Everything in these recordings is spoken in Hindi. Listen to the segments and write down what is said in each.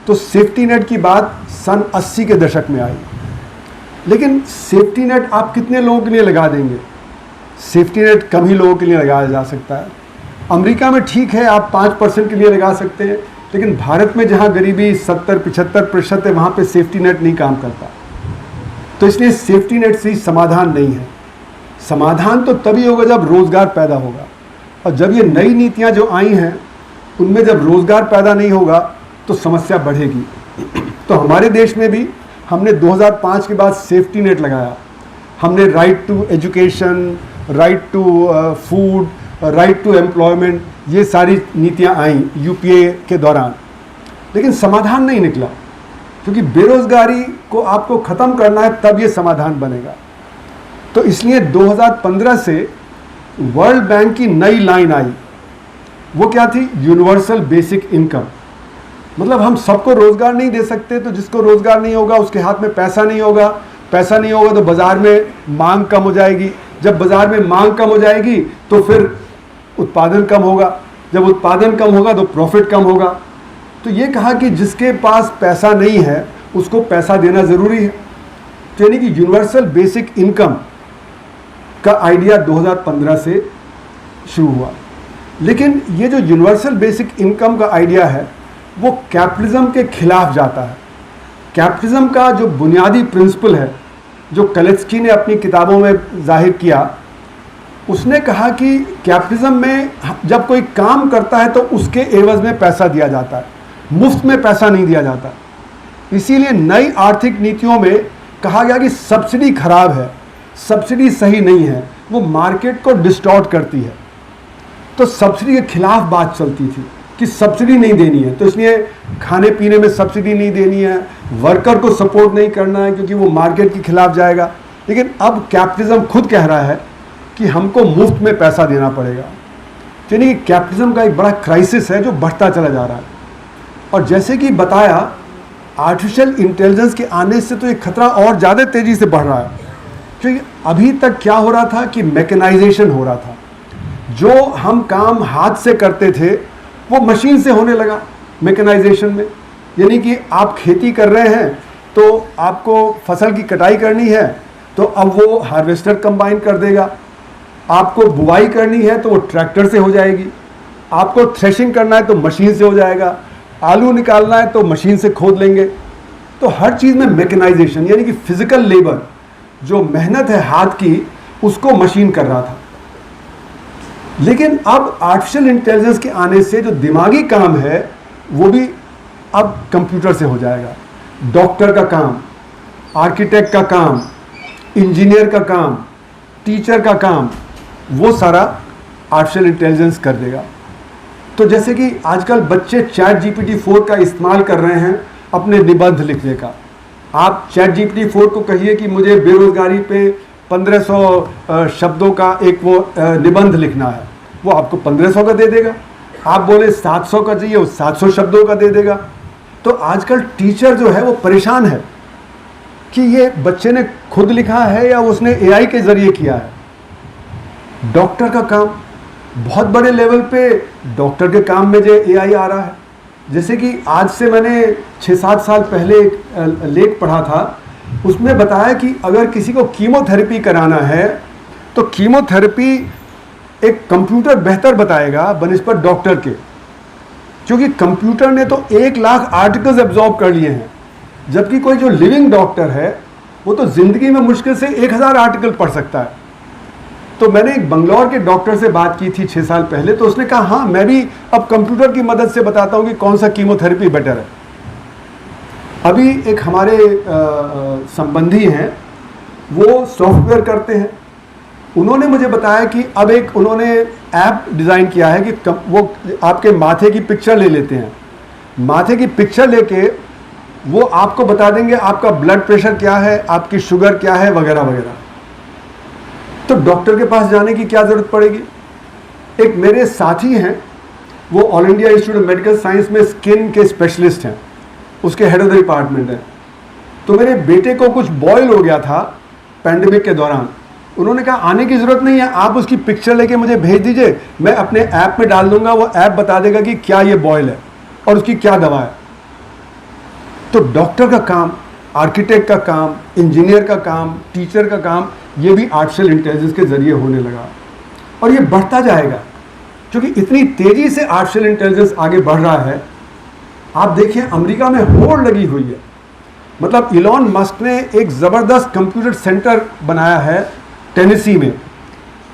तो सेफ्टी नेट की बात सन 80 के दशक में आई। लेकिन सेफ्टी नेट आप कितने लोगों के लिए लगा देंगे? सेफ्टी नेट कम ही लोगों के लिए लगाया जा सकता है। अमेरिका में ठीक है, आप 5% के लिए लगा सकते हैं, लेकिन भारत में जहाँ गरीबी 70-75% है, वहाँ पे सेफ्टी नेट नहीं काम करता। तो इसलिए सेफ्टी नेट से समाधान नहीं है। समाधान तो तभी होगा जब रोज़गार पैदा होगा, और जब ये नई नीतियाँ जो आई हैं उनमें जब रोज़गार पैदा नहीं होगा तो समस्या बढ़ेगी। तो हमारे देश में भी हमने 2005 के बाद सेफ्टी नेट लगाया। हमने right to education, right to food, right to employment, ये सारी नीतियाँ आईं यूपीए के दौरान, लेकिन समाधान नहीं निकला, क्योंकि बेरोज़गारी को आपको ख़त्म करना है, तब ये समाधान बनेगा। तो इसलिए 2015 से वर्ल्ड बैंक की नई लाइन आई। वो क्या थी? Universal basic income. मतलब हम सबको रोज़गार नहीं दे सकते, तो जिसको रोज़गार नहीं होगा उसके हाथ में पैसा नहीं होगा, पैसा नहीं होगा तो बाज़ार में मांग कम हो जाएगी, जब बाज़ार में मांग कम हो जाएगी तो फिर उत्पादन कम होगा, जब उत्पादन कम होगा तो प्रॉफिट कम होगा। तो ये कहा कि जिसके पास पैसा नहीं है उसको पैसा देना ज़रूरी है। तो यानी कि यूनिवर्सल बेसिक इनकम का आइडिया 2015 से शुरू हुआ। लेकिन ये जो यूनिवर्सल बेसिक इनकम का आइडिया है वो कैपिटलिज्म के खिलाफ जाता है। कैपिटलिज्म का जो बुनियादी प्रिंसिपल है, जो कलेस्की ने अपनी किताबों में जाहिर किया, उसने कहा कि कैपिटलिज्म में जब कोई काम करता है तो उसके एवज में पैसा दिया जाता है, मुफ्त में पैसा नहीं दिया जाता। इसीलिए नई आर्थिक नीतियों में कहा गया कि सब्सिडी खराब है, सब्सिडी सही नहीं है, वो मार्केट को डिस्टॉर्ट करती है। तो सब्सिडी के खिलाफ बात चलती थी कि सब्सिडी नहीं देनी है, तो इसलिए खाने पीने में सब्सिडी नहीं देनी है, वर्कर को सपोर्ट नहीं करना है क्योंकि वो मार्केट के खिलाफ जाएगा। लेकिन अब कैपिटलिज्म खुद कह रहा है कि हमको मुफ्त में पैसा देना पड़ेगा। यानी कि कैपिटलिज्म का एक बड़ा क्राइसिस है जो बढ़ता चला जा रहा है। और जैसे कि बताया, आर्टिफिशियल इंटेलिजेंस के आने से तो ये खतरा और ज़्यादा तेज़ी से बढ़ रहा है, क्योंकि अभी तक क्या हो रहा था कि मैकेनाइजेशन हो रहा था। जो हम काम हाथ से करते थे वो मशीन से होने लगा मैकेनाइजेशन में। यानी कि आप खेती कर रहे हैं तो आपको फसल की कटाई करनी है तो अब वो हार्वेस्टर कंबाइन कर देगा, आपको बुवाई करनी है तो वो ट्रैक्टर से हो जाएगी, आपको थ्रेशिंग करना है तो मशीन से हो जाएगा, आलू निकालना है तो मशीन से खोद लेंगे। तो हर चीज़ में मैकेनाइजेशन, यानी कि फिजिकल लेबर, जो मेहनत है हाथ की, उसको मशीन कर रहा था। लेकिन अब आर्टिफिशियल इंटेलिजेंस के आने से जो दिमागी काम है वो भी अब कंप्यूटर से हो जाएगा। डॉक्टर का काम, आर्किटेक्ट का काम, इंजीनियर का काम, टीचर का काम, वो सारा आर्टिफिशियल इंटेलिजेंस कर देगा। तो जैसे कि आजकल बच्चे ChatGPT-4 का इस्तेमाल कर रहे हैं अपने निबंध लिखने का। आप ChatGPT-4 को कहिए कि मुझे बेरोजगारी पे 1500 शब्दों का एक वो निबंध लिखना है, वो आपको 1500 का दे देगा। आप बोले 700 का चाहिए, वो 700 शब्दों का दे देगा। तो आजकल टीचर जो है वो परेशान है कि ये बच्चे ने खुद लिखा है या उसने AI के ज़रिए किया है। डॉक्टर का काम, बहुत बड़े लेवल पे डॉक्टर के काम में जो AI आ रहा है। जैसे कि आज से मैंने 6-7 साल पहले एक लेख पढ़ा था, उसमें बताया कि अगर किसी को कीमोथेरेपी कराना है तो कीमोथेरेपी एक कंप्यूटर बेहतर बताएगा बनिस्बत डॉक्टर के, क्योंकि कंप्यूटर ने तो 1 लाख आर्टिकल्स एब्जॉर्ब कर लिए हैं, जबकि कोई जो लिविंग डॉक्टर है वो तो ज़िंदगी में मुश्किल से 1000 आर्टिकल पढ़ सकता है। तो मैंने एक बंगलौर के डॉक्टर से बात की थी 6 साल पहले, तो उसने कहा हाँ मैं भी अब कंप्यूटर की मदद से बताता हूँ कि कौन सा कीमोथेरेपी बेटर है। अभी एक हमारे संबंधी हैं, वो सॉफ्टवेयर करते हैं, उन्होंने मुझे बताया कि अब एक उन्होंने ऐप डिज़ाइन किया है कि वो आपके माथे की पिक्चर ले लेते हैं, माथे की पिक्चर लेके वो आपको बता देंगे आपका ब्लड प्रेशर क्या है, आपकी शुगर क्या है, वगैरह वगैरह। तो डॉक्टर के पास जाने की क्या ज़रूरत पड़ेगी। एक मेरे साथी हैं, वो all India institute of medical science में स्किन के स्पेशलिस्ट हैं, उसके हेड ऑफ द डिपार्टमेंट हैं। तो मेरे बेटे को कुछ बॉयल हो गया था पैंडेमिक के दौरान, उन्होंने कहा आने की ज़रूरत नहीं है, आप उसकी पिक्चर लेके मुझे भेज दीजिए, मैं अपने ऐप में डाल दूंगा, वो ऐप बता देगा कि क्या ये बॉयल है और उसकी क्या दवा है। तो डॉक्टर का काम, आर्किटेक्ट का काम, इंजीनियर का काम, टीचर का काम, ये भी आर्टिफिशियल इंटेलिजेंस के जरिए होने लगा और ये बढ़ता जाएगा, क्योंकि इतनी तेजी से आर्टिफिशियल इंटेलिजेंस आगे बढ़ रहा है। आप देखिए अमेरिका में होड़ लगी हुई है, मतलब इलॉन मस्क ने एक ज़बरदस्त कंप्यूटर सेंटर बनाया है टेनेसी में।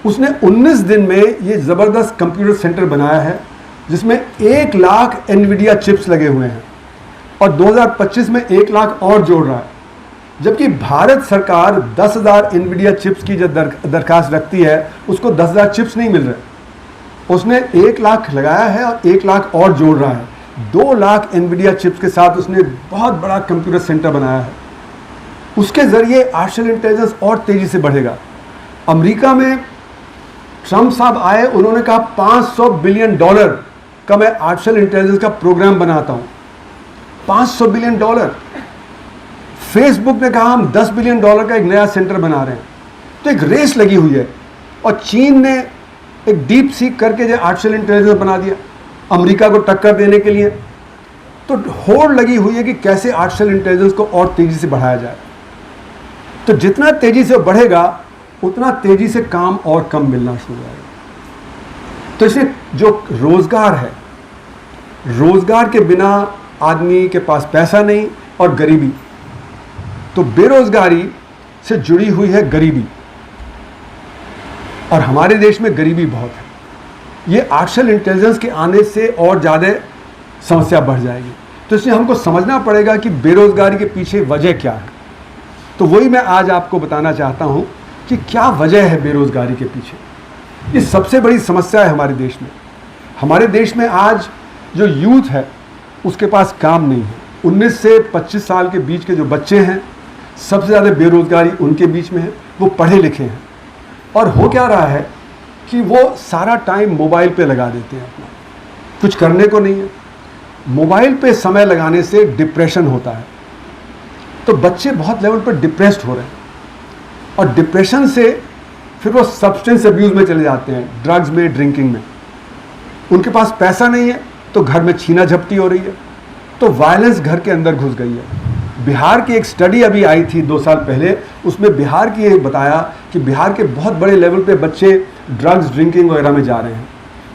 उसने 19 दिन में ये ज़बरदस्त कंप्यूटर सेंटर बनाया है जिसमें 1 लाख एनवीडिया चिप्स लगे हुए हैं और 2025 में 1 लाख और जोड़ रहा है, जबकि भारत सरकार 10,000 एनवीडिया चिप्स की जो दरखास्त रखती है उसको 10,000 चिप्स नहीं मिल रहे। उसने 1 लाख लगाया है और 1 लाख और जोड़ रहा है। 2 लाख एनवीडिया चिप्स के साथ उसने बहुत बड़ा कंप्यूटर सेंटर बनाया है। उसके ज़रिए आर्टिफिशियल इंटेलिजेंस और तेज़ी से बढ़ेगा। अमेरिका में ट्रंप साहब आए, उन्होंने कहा $500 बिलियन का मैं आर्टिफिशियल इंटेलिजेंस का प्रोग्राम बनाता हूँ। $500 बिलियन। फेसबुक ने कहा हम $10 बिलियन का एक नया सेंटर बना रहे हैं। तो एक रेस लगी हुई है और चीन ने एक डीप सीक करके जो आर्टिफिशियल इंटेलिजेंस बना दिया अमेरिका को टक्कर देने के लिए। तो होड़ लगी हुई है कि कैसे आर्टिफिशियल इंटेलिजेंस को और तेज़ी से बढ़ाया जाए। तो जितना तेज़ी से बढ़ेगा उतना तेज़ी से काम और कम मिलना शुरू हो जाएगा। तो इसलिए जो रोज़गार है, रोज़गार के बिना आदमी के पास पैसा नहीं और गरीबी, तो बेरोज़गारी से जुड़ी हुई है गरीबी और हमारे देश में गरीबी बहुत है। ये आर्टिफिशियल इंटेलिजेंस के आने से और ज़्यादा समस्या बढ़ जाएगी। तो इसलिए हमको समझना पड़ेगा कि बेरोज़गारी के पीछे वजह क्या है। तो वही मैं आज आपको बताना चाहता हूँ कि क्या वजह है बेरोज़गारी के पीछे। ये सबसे बड़ी समस्या है हमारे देश में। हमारे देश में आज जो यूथ है उसके पास काम नहीं है। 19 से 25 साल के बीच के जो बच्चे हैं, सबसे ज़्यादा बेरोज़गारी उनके बीच में है। वो पढ़े लिखे हैं और हो क्या रहा है कि वो सारा टाइम मोबाइल पे लगा देते हैं अपना, कुछ करने को नहीं है। मोबाइल पे समय लगाने से डिप्रेशन होता है, तो बच्चे बहुत लेवल पर डिप्रेस्ड हो रहे हैं और डिप्रेशन से फिर वो सब्सटेंस अब्यूज़ में चले जाते हैं, ड्रग्स में, ड्रिंकिंग में। उनके पास पैसा नहीं है तो घर में छीना झपटी हो रही है, तो वायलेंस घर के अंदर घुस गई है। बिहार की एक स्टडी अभी आई थी 2 साल पहले, उसमें बिहार की ये बताया कि बिहार के बहुत बड़े लेवल पे बच्चे ड्रग्स, ड्रिंकिंग वगैरह में जा रहे हैं।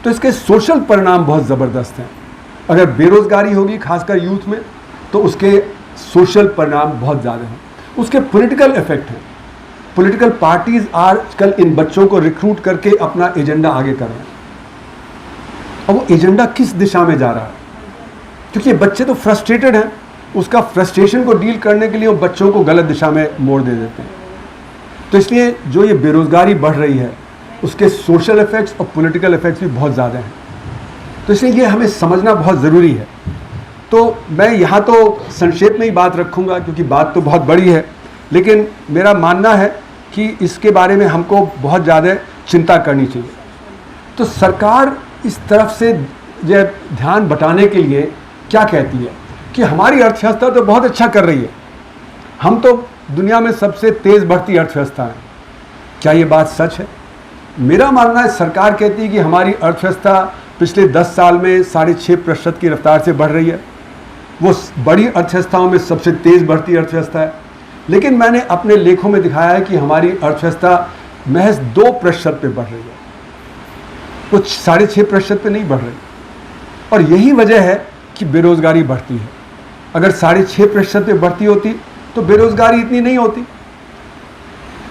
तो इसके सोशल परिणाम बहुत ज़बरदस्त हैं। अगर बेरोज़गारी होगी खासकर यूथ में तो उसके सोशल परिणाम बहुत ज़्यादा हैं। उसके पॉलिटिकल इफेक्ट हैं। पॉलिटिकल पार्टीज़ आजकल इन बच्चों को रिक्रूट करके अपना एजेंडा आगे कर रहे हैं। और वो एजेंडा किस दिशा में जा रहा है, क्योंकि ये बच्चे तो फ्रस्ट्रेटेड हैं, उसका फ्रस्ट्रेशन को डील करने के लिए वो बच्चों को गलत दिशा में मोड़ दे देते हैं। तो इसलिए जो ये बेरोज़गारी बढ़ रही है उसके सोशल इफ़ेक्ट्स और पॉलिटिकल इफ़ेक्ट्स भी बहुत ज़्यादा हैं। तो इसलिए ये हमें समझना बहुत ज़रूरी है। तो मैं यहाँ तो संक्षेप में ही बात रखूँगा क्योंकि बात तो बहुत बड़ी है, लेकिन मेरा मानना है कि इसके बारे में हमको बहुत ज़्यादा चिंता करनी चाहिए। तो सरकार इस तरफ से जो ध्यान बटाने के लिए क्या कहती है कि हमारी अर्थव्यवस्था तो बहुत अच्छा कर रही है, हम तो दुनिया में सबसे तेज़ बढ़ती अर्थव्यवस्था है। क्या ये बात सच है? मेरा मानना है सरकार कहती है कि हमारी अर्थव्यवस्था पिछले 10 साल में 6.5% की रफ्तार से बढ़ रही है। वो बड़ी अर्थव्यवस्थाओं में सबसे तेज़ बढ़ती अर्थव्यवस्था है, लेकिन मैंने अपने लेखों में दिखाया है कि हमारी अर्थव्यवस्था महज 2% पे बढ़ रही है, कुछ 6.5% पे नहीं बढ़ रही। और यही वजह है कि बेरोज़गारी बढ़ती है। अगर 6.5% पे बढ़ती होती तो बेरोज़गारी इतनी नहीं होती।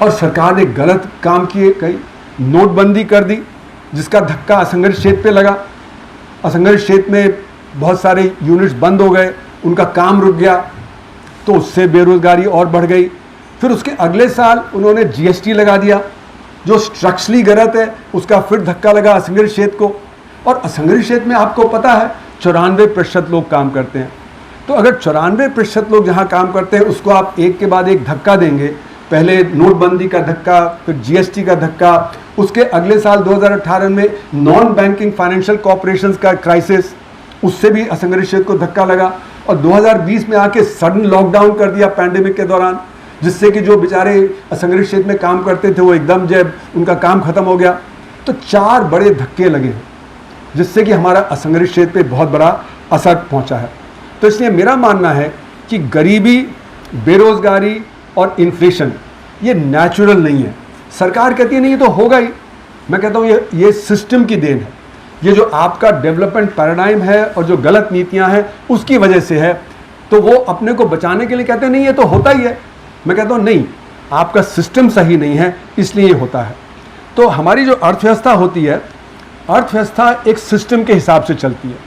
और सरकार ने गलत काम किए, कई नोटबंदी कर दी जिसका धक्का असंगठित क्षेत्र पे लगा। असंगठित क्षेत्र में बहुत सारे यूनिट्स बंद हो गए, उनका काम रुक गया, तो उससे बेरोज़गारी और बढ़ गई। फिर उसके अगले साल उन्होंने जीएसटी लगा दिया जो स्ट्रक्चरली गलत है, उसका फिर धक्का लगा असंगठित क्षेत्र को। और असंगठित क्षेत्र में आपको पता है 94% लोग काम करते हैं। तो अगर 94% लोग जहाँ काम करते हैं उसको आप एक के बाद एक धक्का देंगे, पहले नोटबंदी का धक्का, फिर जीएसटी का धक्का, उसके अगले साल 2018 में नॉन बैंकिंग फाइनेंशियल कॉर्पोरेशंस का क्राइसिस, उससे भी असंगठित क्षेत्र को धक्का लगा। और 2020 में आके सडन लॉकडाउन कर दिया पैंडेमिक के दौरान, जिससे कि जो बेचारे असंगठित क्षेत्र में काम करते थे वो एकदम जब उनका काम खत्म हो गया। तो 4 बड़े धक्के लगे हैं जिससे कि हमारा असंगठित क्षेत्र पे बहुत बड़ा असर पहुंचा है। तो इसलिए मेरा मानना है कि गरीबी, बेरोजगारी और इन्फ्लेशन ये नेचुरल नहीं है। सरकार कहती है नहीं ये तो होगा ही, मैं कहता हूँ ये सिस्टम की देन है। ये जो आपका डेवलपमेंट पैराडाइम है और जो गलत नीतियाँ हैं उसकी वजह से है। तो वो अपने को बचाने के लिए कहते हैं नहीं ये तो होता ही है। मैं कहता हूँ नहीं, आपका सिस्टम सही नहीं है इसलिए ये होता है। तो हमारी जो अर्थव्यवस्था होती है, अर्थव्यवस्था एक सिस्टम के हिसाब से चलती है।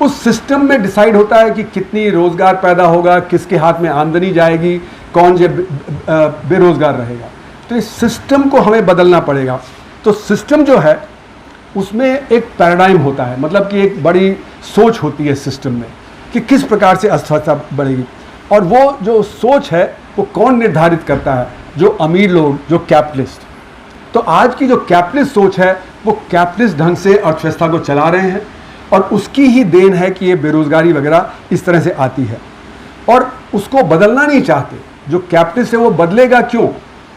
उस सिस्टम में डिसाइड होता है कि कितनी रोजगार पैदा होगा, किसके हाथ में आमदनी जाएगी, कौन जो बेरोजगार रहेगा। तो इस सिस्टम को हमें बदलना पड़ेगा। तो सिस्टम जो है उसमें एक पैराडाइम होता है, मतलब कि एक बड़ी सोच होती है सिस्टम में कि किस प्रकार से अर्थव्यवस्था बढ़ेगी। और वो जो सोच है वो कौन निर्धारित करता है? जो अमीर लोग, जो कैपिटलिस्ट। तो आज की जो कैपिटलिस्ट सोच है वो कैपिटलिस्ट ढंग से अर्थव्यवस्था को चला रहे हैं और उसकी ही देन है कि ये बेरोजगारी वगैरह इस तरह से आती है। और उसको बदलना नहीं चाहते। जो कैपिटलिस्ट है वो बदलेगा क्यों?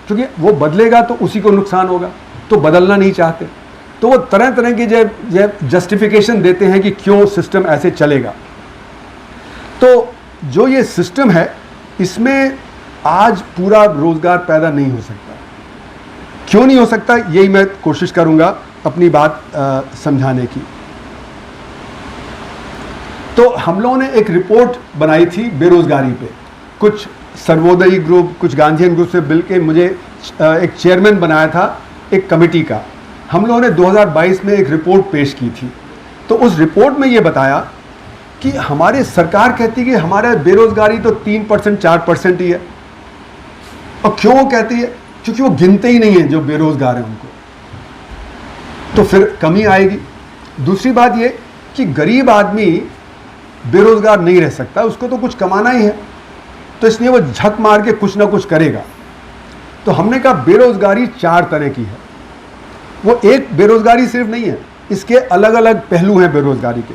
क्योंकि वो बदलेगा तो उसी को नुकसान होगा, तो बदलना नहीं चाहते। तो वो तरह तरह की जो जस्टिफिकेशन देते हैं कि क्यों सिस्टम ऐसे चलेगा। तो जो ये सिस्टम है इसमें आज पूरा रोजगार पैदा नहीं हो सकता। क्यों नहीं हो सकता, यही मैं कोशिश करूंगा अपनी बात समझाने की। तो हम लोगों ने एक रिपोर्ट बनाई थी बेरोजगारी पे, कुछ सर्वोदयी ग्रुप, कुछ गांधीयन ग्रुप से मिलके मुझे एक चेयरमैन बनाया था एक कमेटी का। हम लोगों ने 2022 में एक रिपोर्ट पेश की थी। तो उस रिपोर्ट में ये बताया कि हमारे सरकार कहती है कि हमारा बेरोजगारी तो 3% 4% ही है। और क्यों वो कहती है? क्योंकि वो गिनते ही नहीं है जो बेरोजगार हैं उनको, तो फिर कमी आएगी। दूसरी बात ये कि गरीब आदमी बेरोजगार नहीं रह सकता, उसको तो कुछ कमाना ही है, तो इसलिए वो झक मार के कुछ ना कुछ करेगा। तो हमने कहा बेरोजगारी 4 तरह की है। वो एक बेरोजगारी सिर्फ नहीं है, इसके अलग अलग पहलू हैं बेरोजगारी के।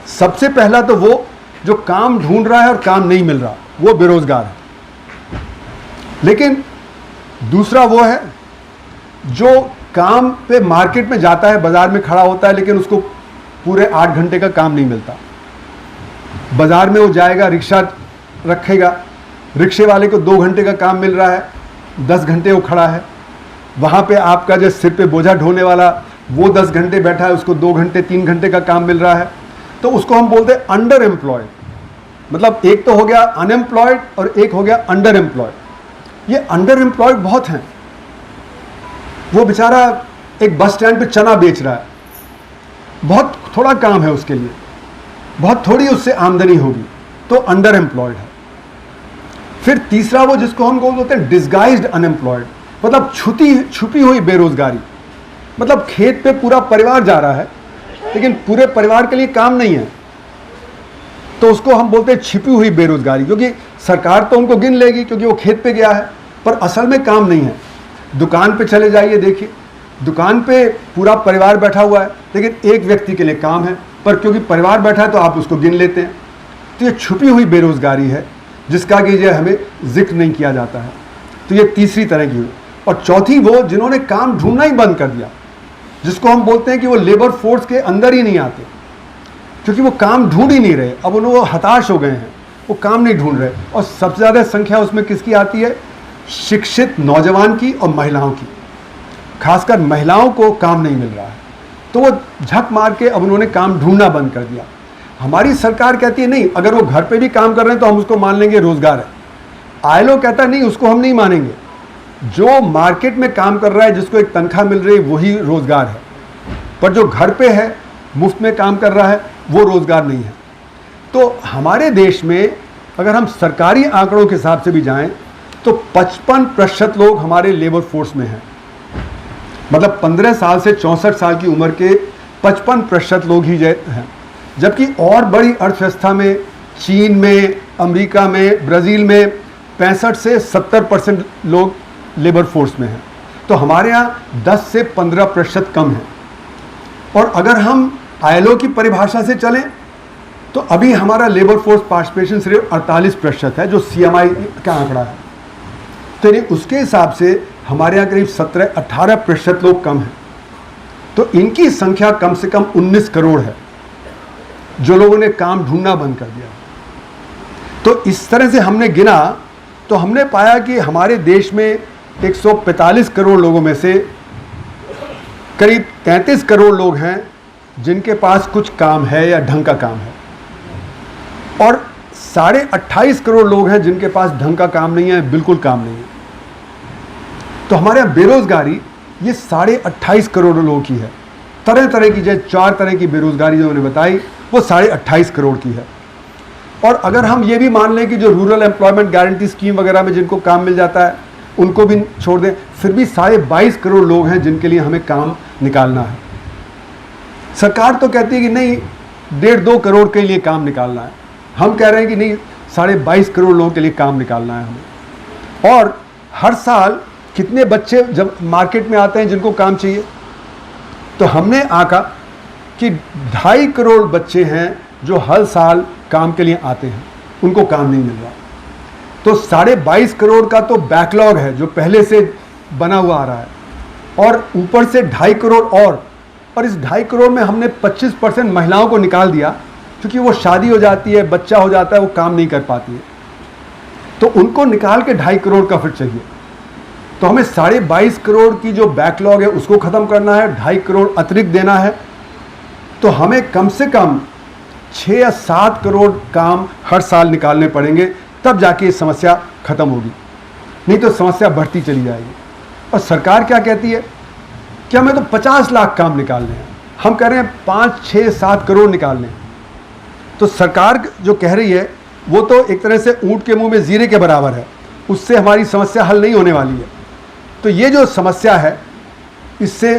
सबसे पहला तो वो जो काम ढूंढ रहा है और काम नहीं मिल रहा, वो बेरोजगार है। लेकिन दूसरा वो है जो काम पे मार्केट में जाता है, बाजार में खड़ा होता है, लेकिन उसको पूरे 8 घंटे का काम नहीं मिलता। बाजार में वो जाएगा, रिक्शा रखेगा, रिक्शे वाले को 2 घंटे का काम मिल रहा है, 10 घंटे वो खड़ा है। वहाँ पे आपका जो सिर पे बोझा ढोने वाला वो 10 घंटे बैठा है, उसको 2 घंटे 3 घंटे का काम मिल रहा है। तो उसको हम बोलते हैं अंडर एम्प्लॉयड। मतलब एक तो हो गया अनएम्प्लॉयड और एक हो गया अंडर एम्प्लॉयड। ये अंडर एम्प्लॉयड बहुत हैं। वो बेचारा एक बस स्टैंड पे चना बेच रहा है, बहुत थोड़ा काम है उसके लिए, बहुत थोड़ी उससे आमदनी होगी, तो अंडर एम्प्लॉयड है। फिर तीसरा वो जिसको हम बोलते हैं डिस्गाइज्ड अनएम्प्लॉयड, मतलब छुपी हुई बेरोजगारी। मतलब खेत पे पूरा परिवार जा रहा है लेकिन पूरे परिवार के लिए काम नहीं है, तो उसको हम बोलते हैं छिपी हुई बेरोजगारी। क्योंकि सरकार तो उनको गिन लेगी क्योंकि वो खेत पे गया है, पर असल में काम नहीं है। दुकान पे चले जाइए, देखिए दुकान पे पूरा परिवार बैठा हुआ है लेकिन एक व्यक्ति के लिए काम है, पर क्योंकि परिवार बैठा है तो आप उसको गिन लेते हैं। तो ये छुपी हुई बेरोजगारी है जिसका कि ये हमें जिक्र नहीं किया जाता है। तो ये तीसरी तरह की हुई। और चौथी वो जिन्होंने काम ढूंढना ही बंद कर दिया, जिसको हम बोलते हैं कि वो लेबर फोर्स के अंदर ही नहीं आते, क्योंकि वो काम ढूंढ ही नहीं रहे। अब वो हताश हो गए हैं, वो काम नहीं ढूंढ रहे। और सबसे ज़्यादा संख्या उसमें किसकी आती है? शिक्षित नौजवान की और महिलाओं की। खासकर महिलाओं को काम नहीं मिल रहा है, तो वो झक मार के अब उन्होंने काम ढूंढना बंद कर दिया। हमारी सरकार कहती है नहीं, अगर वो घर पे भी काम कर रहे हैं तो हम उसको मान लेंगे रोजगार है। आईएलओ कहता है नहीं, उसको हम नहीं मानेंगे। जो मार्केट में काम कर रहा है, जिसको एक तनख्वाह मिल रही है, वही रोजगार है। पर जो घर पे है, मुफ्त में काम कर रहा है, वो रोजगार नहीं है। तो हमारे देश में अगर हम सरकारी आंकड़ों के हिसाब से भी जाएं तो 55% लोग हमारे लेबर फोर्स में हैं। मतलब 15 साल से 64 साल की उम्र के 55% लोग ही हैं। जबकि और बड़ी अर्थव्यवस्था में, चीन में, अमेरिका में, ब्राज़ील में 65 से 70% लोग लेबर फोर्स में हैं। तो हमारे यहाँ 10 से 15% कम है। और अगर हम आईएलओ की परिभाषा से चलें तो अभी हमारा लेबर फोर्स पार्टिसिपेशन सिर्फ 48% है, जो सीएमआई का आंकड़ा है। तो उसके हिसाब से हमारे यहाँ करीब 17-18% लोग कम हैं। तो इनकी संख्या कम से कम 19 करोड़ है जो लोगों ने काम ढूंढना बंद कर दिया। तो इस तरह से हमने गिना तो हमने पाया कि हमारे देश में 145 करोड़ लोगों में से करीब 33 करोड़ लोग हैं जिनके पास कुछ काम है या ढंग का काम है, और 28.5 करोड़ लोग हैं जिनके पास ढंग का काम नहीं है, बिल्कुल काम नहीं है। तो हमारे यहाँ बेरोजगारी ये 28.5 करोड़ लोगों की है। तरह तरह की, जो 4 तरह की बेरोजगारी जो उन्होंने बताई वो 28.5 करोड़ की है। और अगर हम ये भी मान लें कि जो रूरल एम्प्लॉयमेंट गारंटी स्कीम वगैरह में जिनको काम मिल जाता है उनको भी छोड़ दें, फिर भी 22.5 करोड़ लोग हैं जिनके लिए हमें काम निकालना है। सरकार तो कहती है कि नहीं, 1.5-2 करोड़ के लिए काम निकालना है। हम कह रहे हैं कि नहीं, 22.5 करोड़ लोगों के लिए काम निकालना है हमें। और हर साल कितने बच्चे जब मार्केट में आते हैं जिनको काम चाहिए, तो हमने आंका कि 2.5 करोड़ बच्चे हैं जो हर साल काम के लिए आते हैं, उनको काम नहीं मिल रहा। तो 22.5 करोड़ का तो बैकलॉग है जो पहले से बना हुआ आ रहा है, और ऊपर से 2.5 करोड़ और इस 2.5 करोड़ में हमने 25% महिलाओं को निकाल दिया, क्योंकि वो शादी हो जाती है, बच्चा हो जाता है, वो काम नहीं कर पाती है, तो उनको निकाल के 2.5 करोड़ का फिर चाहिए। तो हमें 22.5 करोड़ की जो बैकलॉग है उसको ख़त्म करना है, 2.5 करोड़ अतिरिक्त देना है। तो हमें कम से कम 6 या 7 करोड़ काम हर साल निकालने पड़ेंगे, तब जाके ये समस्या ख़त्म होगी, नहीं तो समस्या बढ़ती चली जाएगी। और सरकार क्या कहती है कि हमें तो 50 लाख काम निकालने हैं, हम कह रहे हैं 5, 6, 7 करोड़ निकालने हैं। तो सरकार जो कह रही है वो तो एक तरह से ऊंट के मुंह में जीरे के बराबर है, उससे हमारी समस्या हल नहीं होने वाली है। तो ये जो समस्या है इससे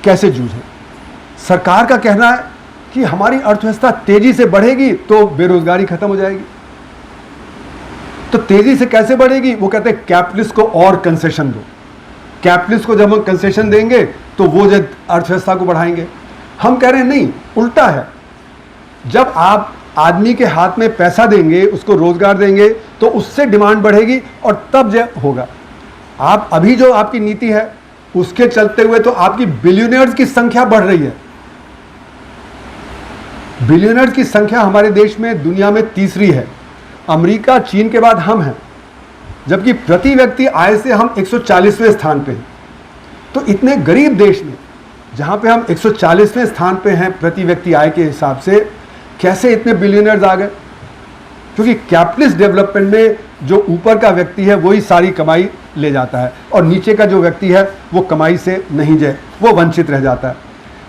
कैसे जूझें? सरकार का कहना है कि हमारी अर्थव्यवस्था तेजी से बढ़ेगी तो बेरोजगारी खत्म हो जाएगी। तो तेजी से कैसे बढ़ेगी? वो कहते हैं कैपिटलिस्ट को और कंसेशन दो। कैपिटलिस्ट को जब हम कंसेशन देंगे तो वो जब अर्थव्यवस्था को बढ़ाएंगे। हम कह रहे हैं नहीं, उल्टा है। जब आप आदमी के हाथ में पैसा देंगे, उसको रोजगार देंगे, तो उससे डिमांड बढ़ेगी और तब जो होगा। आप अभी जो आपकी नीति है उसके चलते हुए तो आपकी बिलियनियर्स की संख्या बढ़ रही है। बिलियनियर्स की संख्या हमारे देश में दुनिया में तीसरी है, अमेरिका चीन के बाद हम हैं, जबकि प्रति व्यक्ति आय से हम 140वें स्थान पे हैं। तो इतने गरीब देश में जहां पे हम 140वें स्थान पे हैं प्रति व्यक्ति आय के हिसाब से, कैसे इतने बिलियनियर्स आ गए? क्योंकि कैपिटलिस्ट डेवलपमेंट में जो ऊपर का व्यक्ति है वही सारी कमाई ले जाता है और नीचे का जो व्यक्ति है वो कमाई से नहीं जाए, वो वंचित रह जाता है।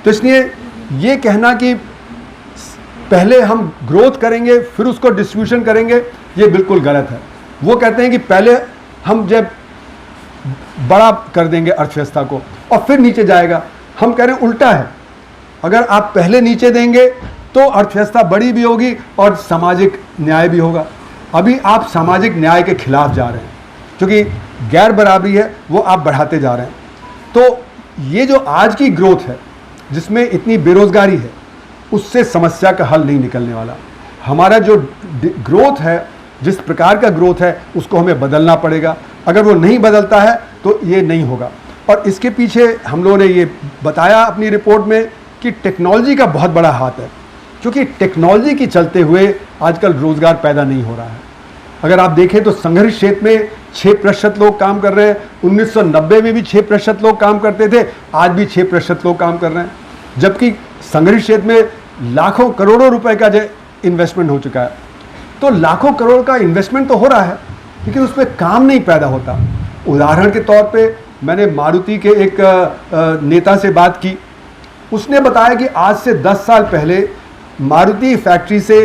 तो इसलिए ये कहना कि पहले हम ग्रोथ करेंगे फिर उसको डिस्ट्रीब्यूशन करेंगे, ये बिल्कुल गलत है। वो कहते हैं कि पहले हम जब बड़ा कर देंगे अर्थव्यवस्था को और फिर नीचे जाएगा। हम कह रहे हैं उल्टा है, अगर आप पहले नीचे देंगे तो अर्थव्यवस्था बड़ी भी होगी और सामाजिक न्याय भी होगा। अभी आप सामाजिक न्याय के खिलाफ जा रहे हैं, क्योंकि गैर बराबरी है वो आप बढ़ाते जा रहे हैं। तो ये जो आज की ग्रोथ है जिसमें इतनी बेरोजगारी है, उससे समस्या का हल नहीं निकलने वाला। हमारा जो ग्रोथ है, जिस प्रकार का ग्रोथ है, उसको हमें बदलना पड़ेगा। अगर वो नहीं बदलता है तो ये नहीं होगा। और इसके पीछे हम लोगों ने ये बताया अपनी रिपोर्ट में कि टेक्नोलॉजी का बहुत बड़ा हाथ है, क्योंकि टेक्नोलॉजी के चलते हुए आजकल रोजगार पैदा नहीं हो रहा है। अगर आप देखें तो संघर्ष क्षेत्र में 6% लोग काम कर रहे हैं, 1990 में भी 6% लोग काम करते थे, आज भी 6% लोग काम कर रहे हैं, जबकि संघर्ष क्षेत्र में लाखों करोड़ों रुपए का जो इन्वेस्टमेंट हो चुका है। तो लाखों करोड़ का इन्वेस्टमेंट तो हो रहा है, लेकिन उसमें काम नहीं पैदा होता। उदाहरण के तौर पे मैंने मारुति के एक नेता से बात की, उसने बताया कि आज से 10 साल पहले मारुति फैक्ट्री से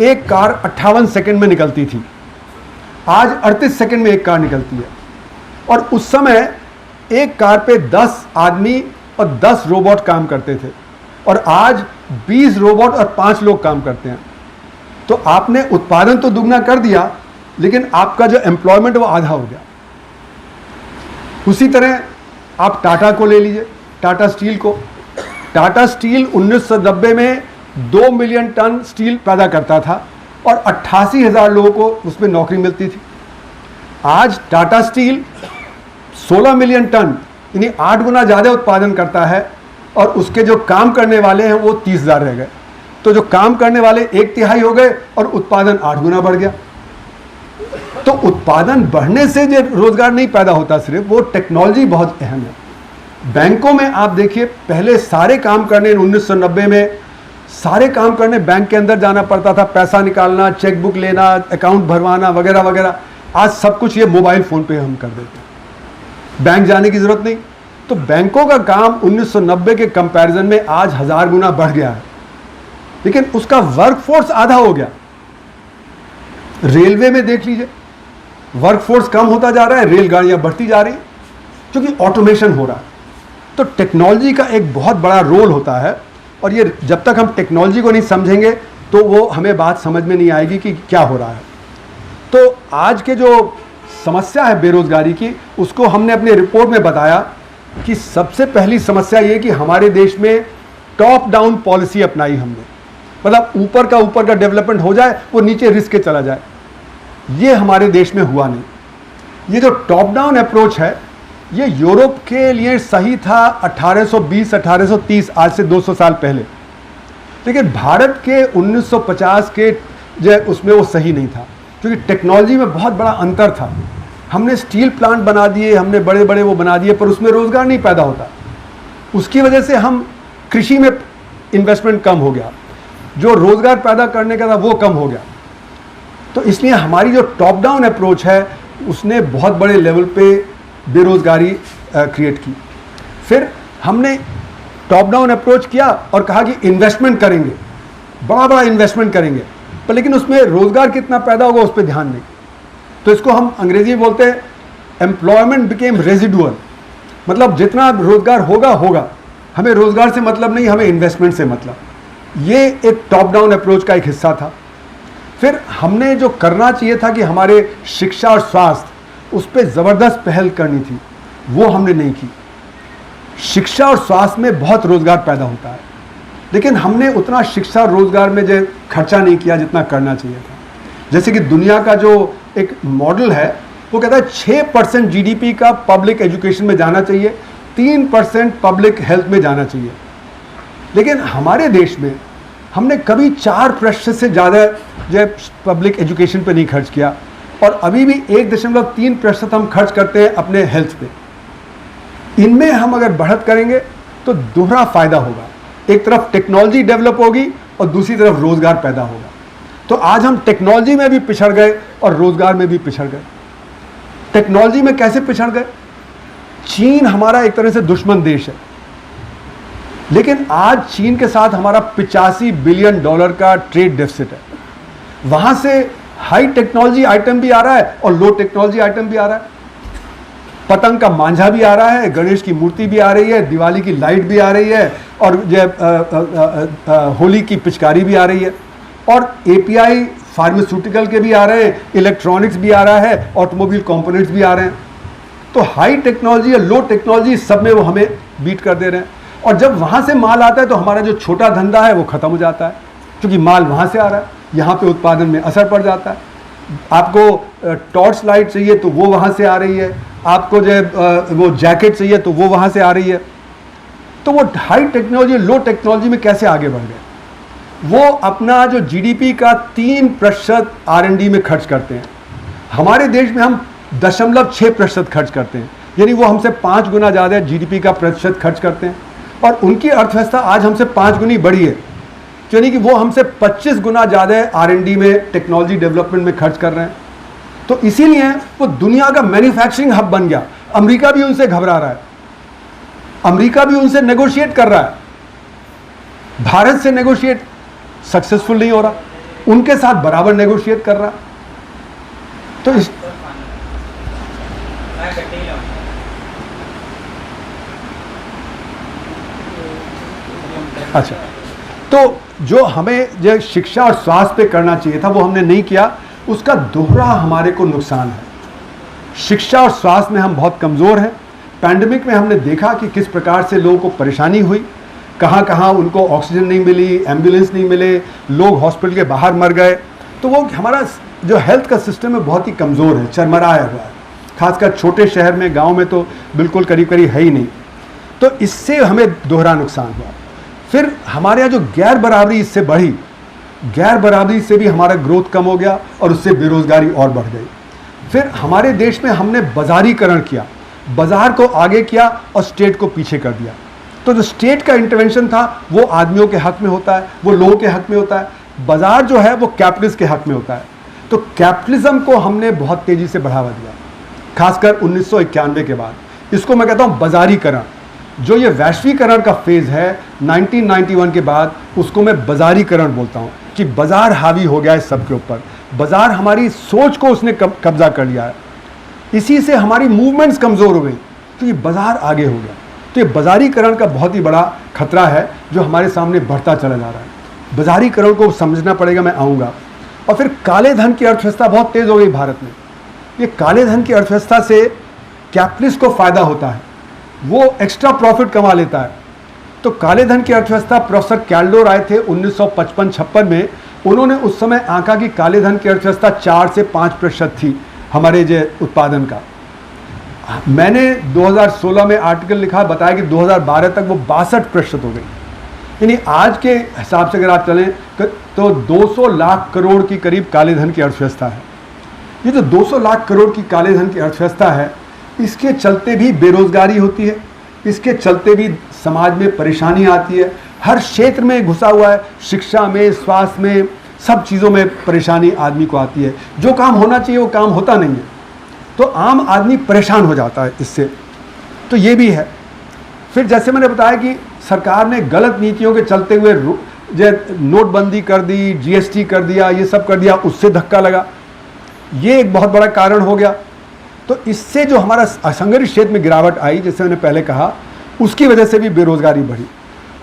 एक कार 58 सेकंड में निकलती थी, आज 38 सेकंड में एक कार निकलती है। और उस समय एक कार पे 10 आदमी और 10 रोबोट काम करते थे, और आज 20 रोबोट और 5 लोग काम करते हैं। तो आपने उत्पादन तो दुगना कर दिया, लेकिन आपका जो एम्प्लॉयमेंट वो आधा हो गया। उसी तरह आप टाटा को ले लीजिए, टाटा स्टील को। टाटा स्टील 1990 में 2 मिलियन टन स्टील पैदा करता था और 88,000 लोगों को उसमें नौकरी मिलती थी। आज टाटा स्टील 16 मिलियन टन यानी 8 गुना ज़्यादा उत्पादन करता है, और उसके जो काम करने वाले हैं वो 30,000 रह गए। तो जो काम करने वाले 1/3 हो गए और उत्पादन 8 गुना बढ़ गया। तो उत्पादन बढ़ने से जो रोजगार नहीं पैदा होता, सिर्फ वो टेक्नोलॉजी बहुत अहम है। बैंकों में आप देखिए, पहले सारे काम करने 1990 में सारे काम करने बैंक के अंदर जाना पड़ता था, पैसा निकालना, चेकबुक लेना, अकाउंट भरवाना वगैरह वगैरह। आज सब कुछ ये मोबाइल फोन पे हम कर देते हैं, बैंक जाने की जरूरत नहीं। तो बैंकों का काम 1990 के कंपैरिजन में आज 1000 गुना बढ़ गया है, लेकिन उसका वर्कफोर्स आधा हो गया। रेलवे में देख लीजिए, वर्कफोर्स कम होता जा रहा है, रेलगाड़ियां बढ़ती जा रही, क्योंकि ऑटोमेशन हो रहा है। तो टेक्नोलॉजी का एक बहुत बड़ा रोल होता है, और ये जब तक हम टेक्नोलॉजी को नहीं समझेंगे तो वो हमें बात समझ में नहीं आएगी कि क्या हो रहा है। तो आज के जो समस्या है बेरोजगारी की, उसको हमने अपने रिपोर्ट में बताया कि सबसे पहली समस्या ये कि हमारे देश में टॉप डाउन पॉलिसी अपनाई हमने, मतलब ऊपर का डेवलपमेंट हो जाए, वो नीचे रिस्क के चला जाए। ये हमारे देश में हुआ नहीं। ये जो टॉप डाउन अप्रोच है, ये यूरोप के लिए सही था 1820-1830, आज से 200 साल पहले, लेकिन भारत के 1950 के जो उसमें वो सही नहीं था, क्योंकि टेक्नोलॉजी में बहुत बड़ा अंतर था। हमने स्टील प्लांट बना दिए, हमने बड़े बड़े वो बना दिए, पर उसमें रोजगार नहीं पैदा होता। उसकी वजह से हम कृषि में इन्वेस्टमेंट कम हो गया, जो रोजगार पैदा करने का था वो कम हो गया। तो इसलिए हमारी जो टॉप डाउन अप्रोच है, उसने बहुत बड़े लेवल पे बेरोजगारी क्रिएट की। फिर हमने टॉप डाउन अप्रोच किया और कहा कि इन्वेस्टमेंट करेंगे, बड़ा बड़ा इन्वेस्टमेंट करेंगे, पर लेकिन उसमें रोजगार कितना पैदा होगा उस पर ध्यान नहीं। तो इसको हम अंग्रेजी में बोलते हैं एम्प्लॉयमेंट बिकेम रेजिडुअल, मतलब जितना रोजगार होगा होगा, हमें रोजगार से मतलब नहीं, हमें इन्वेस्टमेंट से मतलब। ये एक टॉप डाउन अप्रोच का एक हिस्सा था। फिर हमने जो करना चाहिए था कि हमारे शिक्षा और स्वास्थ्य, उस पर ज़बरदस्त पहल करनी थी, वो हमने नहीं की। शिक्षा और स्वास्थ्य में बहुत रोजगार पैदा होता है, लेकिन हमने उतना शिक्षा और रोजगार में जो खर्चा नहीं किया जितना करना चाहिए था। जैसे कि दुनिया का जो एक मॉडल है, वो कहता है 6% जीडीपी का पब्लिक एजुकेशन में जाना चाहिए, 3% पब्लिक हेल्थ में जाना चाहिए। लेकिन हमारे देश में हमने कभी 4% से ज़्यादा जो पब्लिक एजुकेशन पे नहीं खर्च किया, और अभी भी 1.3% हम खर्च करते हैं अपने हेल्थ पे। इनमें हम अगर बढ़त करेंगे तो दोहरा फायदा होगा, एक तरफ टेक्नोलॉजी डेवलप होगी और दूसरी तरफ रोजगार पैदा होगा। तो आज हम टेक्नोलॉजी में भी पिछड़ गए और रोजगार में भी पिछड़ गए। टेक्नोलॉजी में कैसे पिछड़ गए? चीन हमारा एक तरह से दुश्मन देश है, लेकिन आज चीन के साथ हमारा $85 बिलियन का ट्रेड डेफिसिट है। वहां से हाई टेक्नोलॉजी आइटम भी आ रहा है और लो टेक्नोलॉजी आइटम भी आ रहा है। पतंग का मांझा भी आ रहा है, गणेश की मूर्ति भी आ रही है, दिवाली की लाइट भी आ रही है, और होली की पिचकारी भी आ रही है, और एपीआई फार्मास्यूटिकल के भी आ रहे हैं, इलेक्ट्रॉनिक्स भी आ रहा है, ऑटोमोबाइल कंपोनेंट्स भी आ रहे हैं। तो हाई टेक्नोलॉजी और लो टेक्नोलॉजी सब में वो हमें बीट कर दे रहे हैं। और जब वहाँ से माल आता है तो हमारा जो छोटा धंधा है वो ख़त्म हो जाता है, क्योंकि माल वहाँ से आ रहा है, यहाँ पे उत्पादन में असर पड़ जाता है। आपको टॉर्च लाइट चाहिए तो वो वहाँ से आ रही है, आपको जो वो जैकेट चाहिए तो वो वहाँ से आ रही है। तो वो हाई टेक्नोलॉजी लो टेक्नोलॉजी में कैसे आगे बढ़ गए? वो अपना जो जीडीपी का 3% R&D में खर्च करते हैं। हमारे देश में हम 0.6% खर्च करते हैं, यानी वो हमसे 5 गुना ज़्यादा जीडीपी का प्रतिशत खर्च करते हैं, और उनकी अर्थव्यवस्था आज हमसे 5 गुनी बड़ी है, यानी कि वो हमसे 25 गुना ज़्यादा R&D में, टेक्नोलॉजी डेवलपमेंट में खर्च कर रहे हैं। तो इसीलिए वो दुनिया का मैन्युफैक्चरिंग हब बन गया। अमेरिका भी उनसे घबरा रहा है, अमेरिका भी उनसे नेगोशिएट कर रहा है। भारत से नेगोशिएट सक्सेसफुल नहीं हो रहा, उनके साथ बराबर नेगोशिएट कर रहा। तो इस अच्छा, तो जो हमें जो शिक्षा और स्वास्थ्य पे करना चाहिए था वो हमने नहीं किया, उसका दोहरा हमारे को नुकसान है। शिक्षा और स्वास्थ्य में हम बहुत कमज़ोर हैं। पैंडेमिक में हमने देखा कि किस प्रकार से लोगों को परेशानी हुई, कहाँ कहाँ उनको ऑक्सीजन नहीं मिली, एम्बुलेंस नहीं मिले, लोग हॉस्पिटल के बाहर मर गए। तो वो हमारा जो हेल्थ का सिस्टम है बहुत ही कमज़ोर है, चरमराया हुआ है, खासकर छोटे शहर में, गांव में तो बिल्कुल करीब करीब है ही नहीं। तो इससे हमें दोहरा नुकसान हुआ। फिर हमारे यहाँ जो गैर बराबरी इससे बढ़ी, गैर बराबरी से भी हमारा ग्रोथ कम हो गया और उससे बेरोजगारी और बढ़ गई। फिर हमारे देश में हमने बाजारीकरण किया, बाजार को आगे किया और स्टेट को पीछे कर दिया। तो जो स्टेट का इंटरवेंशन था वो आदमियों के हक में होता है, वो लोगों के हक में होता है। बाजार जो है वो कैपिटलिस्ट के हक में होता है। तो कैपिटलिज्म को हमने बहुत तेजी से बढ़ावा दिया, खासकर 1991 के बाद। इसको मैं कहता हूँ बाजारीकरण। जो ये वैश्वीकरण का फेज है 1991 के बाद, उसको मैं बाजारीकरण बोलता हूँ कि बाजार हावी हो गया है सबके ऊपर। बाजार हमारी सोच को उसने कब्जा कर लिया है। इसी से हमारी मूवमेंट्स कमज़ोर हो गई, तो ये बाजार आगे हो गया। तो ये बाजारीकरण का बहुत ही बड़ा खतरा है जो हमारे सामने बढ़ता चला जा रहा है। बाजारीकरण को समझना पड़ेगा, मैं आऊँगा। और फिर काले धन की अर्थव्यवस्था बहुत तेज़ हो गई भारत में। ये काले धन की अर्थव्यवस्था से कैपिटलिस्ट को फ़ायदा होता है, वो एक्स्ट्रा प्रॉफिट कमा लेता है। तो काले धन की अर्थव्यवस्था प्रोफेसर कैल्डोर आए थे 1955-56 में। उन्होंने उस समय आंका कि काले धन की अर्थव्यवस्था 4 से 5% थी हमारे जो उत्पादन का। मैंने 2016 में आर्टिकल लिखा, बताया कि 2012 तक वो 62% हो गई। यानी आज के हिसाब से अगर आप चलें तो 200 लाख करोड़ की करीब काले धन की अर्थव्यवस्था है। ये जो 200 लाख करोड़ की काले धन की अर्थव्यवस्था है, इसके चलते भी बेरोजगारी होती है, इसके चलते भी समाज में परेशानी आती है। हर क्षेत्र में घुसा हुआ है, शिक्षा में, स्वास्थ्य में, सब चीज़ों में परेशानी आदमी को आती है। जो काम होना चाहिए वो काम होता नहीं है, तो आम आदमी परेशान हो जाता है इससे। तो ये भी है। फिर जैसे मैंने बताया कि सरकार ने गलत नीतियों के चलते हुए नोटबंदी कर दी, जीएसटी कर दिया, ये सब कर दिया, उससे धक्का लगा। ये एक बहुत बड़ा कारण हो गया। तो इससे जो हमारा असंगठित क्षेत्र में गिरावट आई, जैसे मैंने पहले कहा, उसकी वजह से भी बेरोजगारी बढ़ी।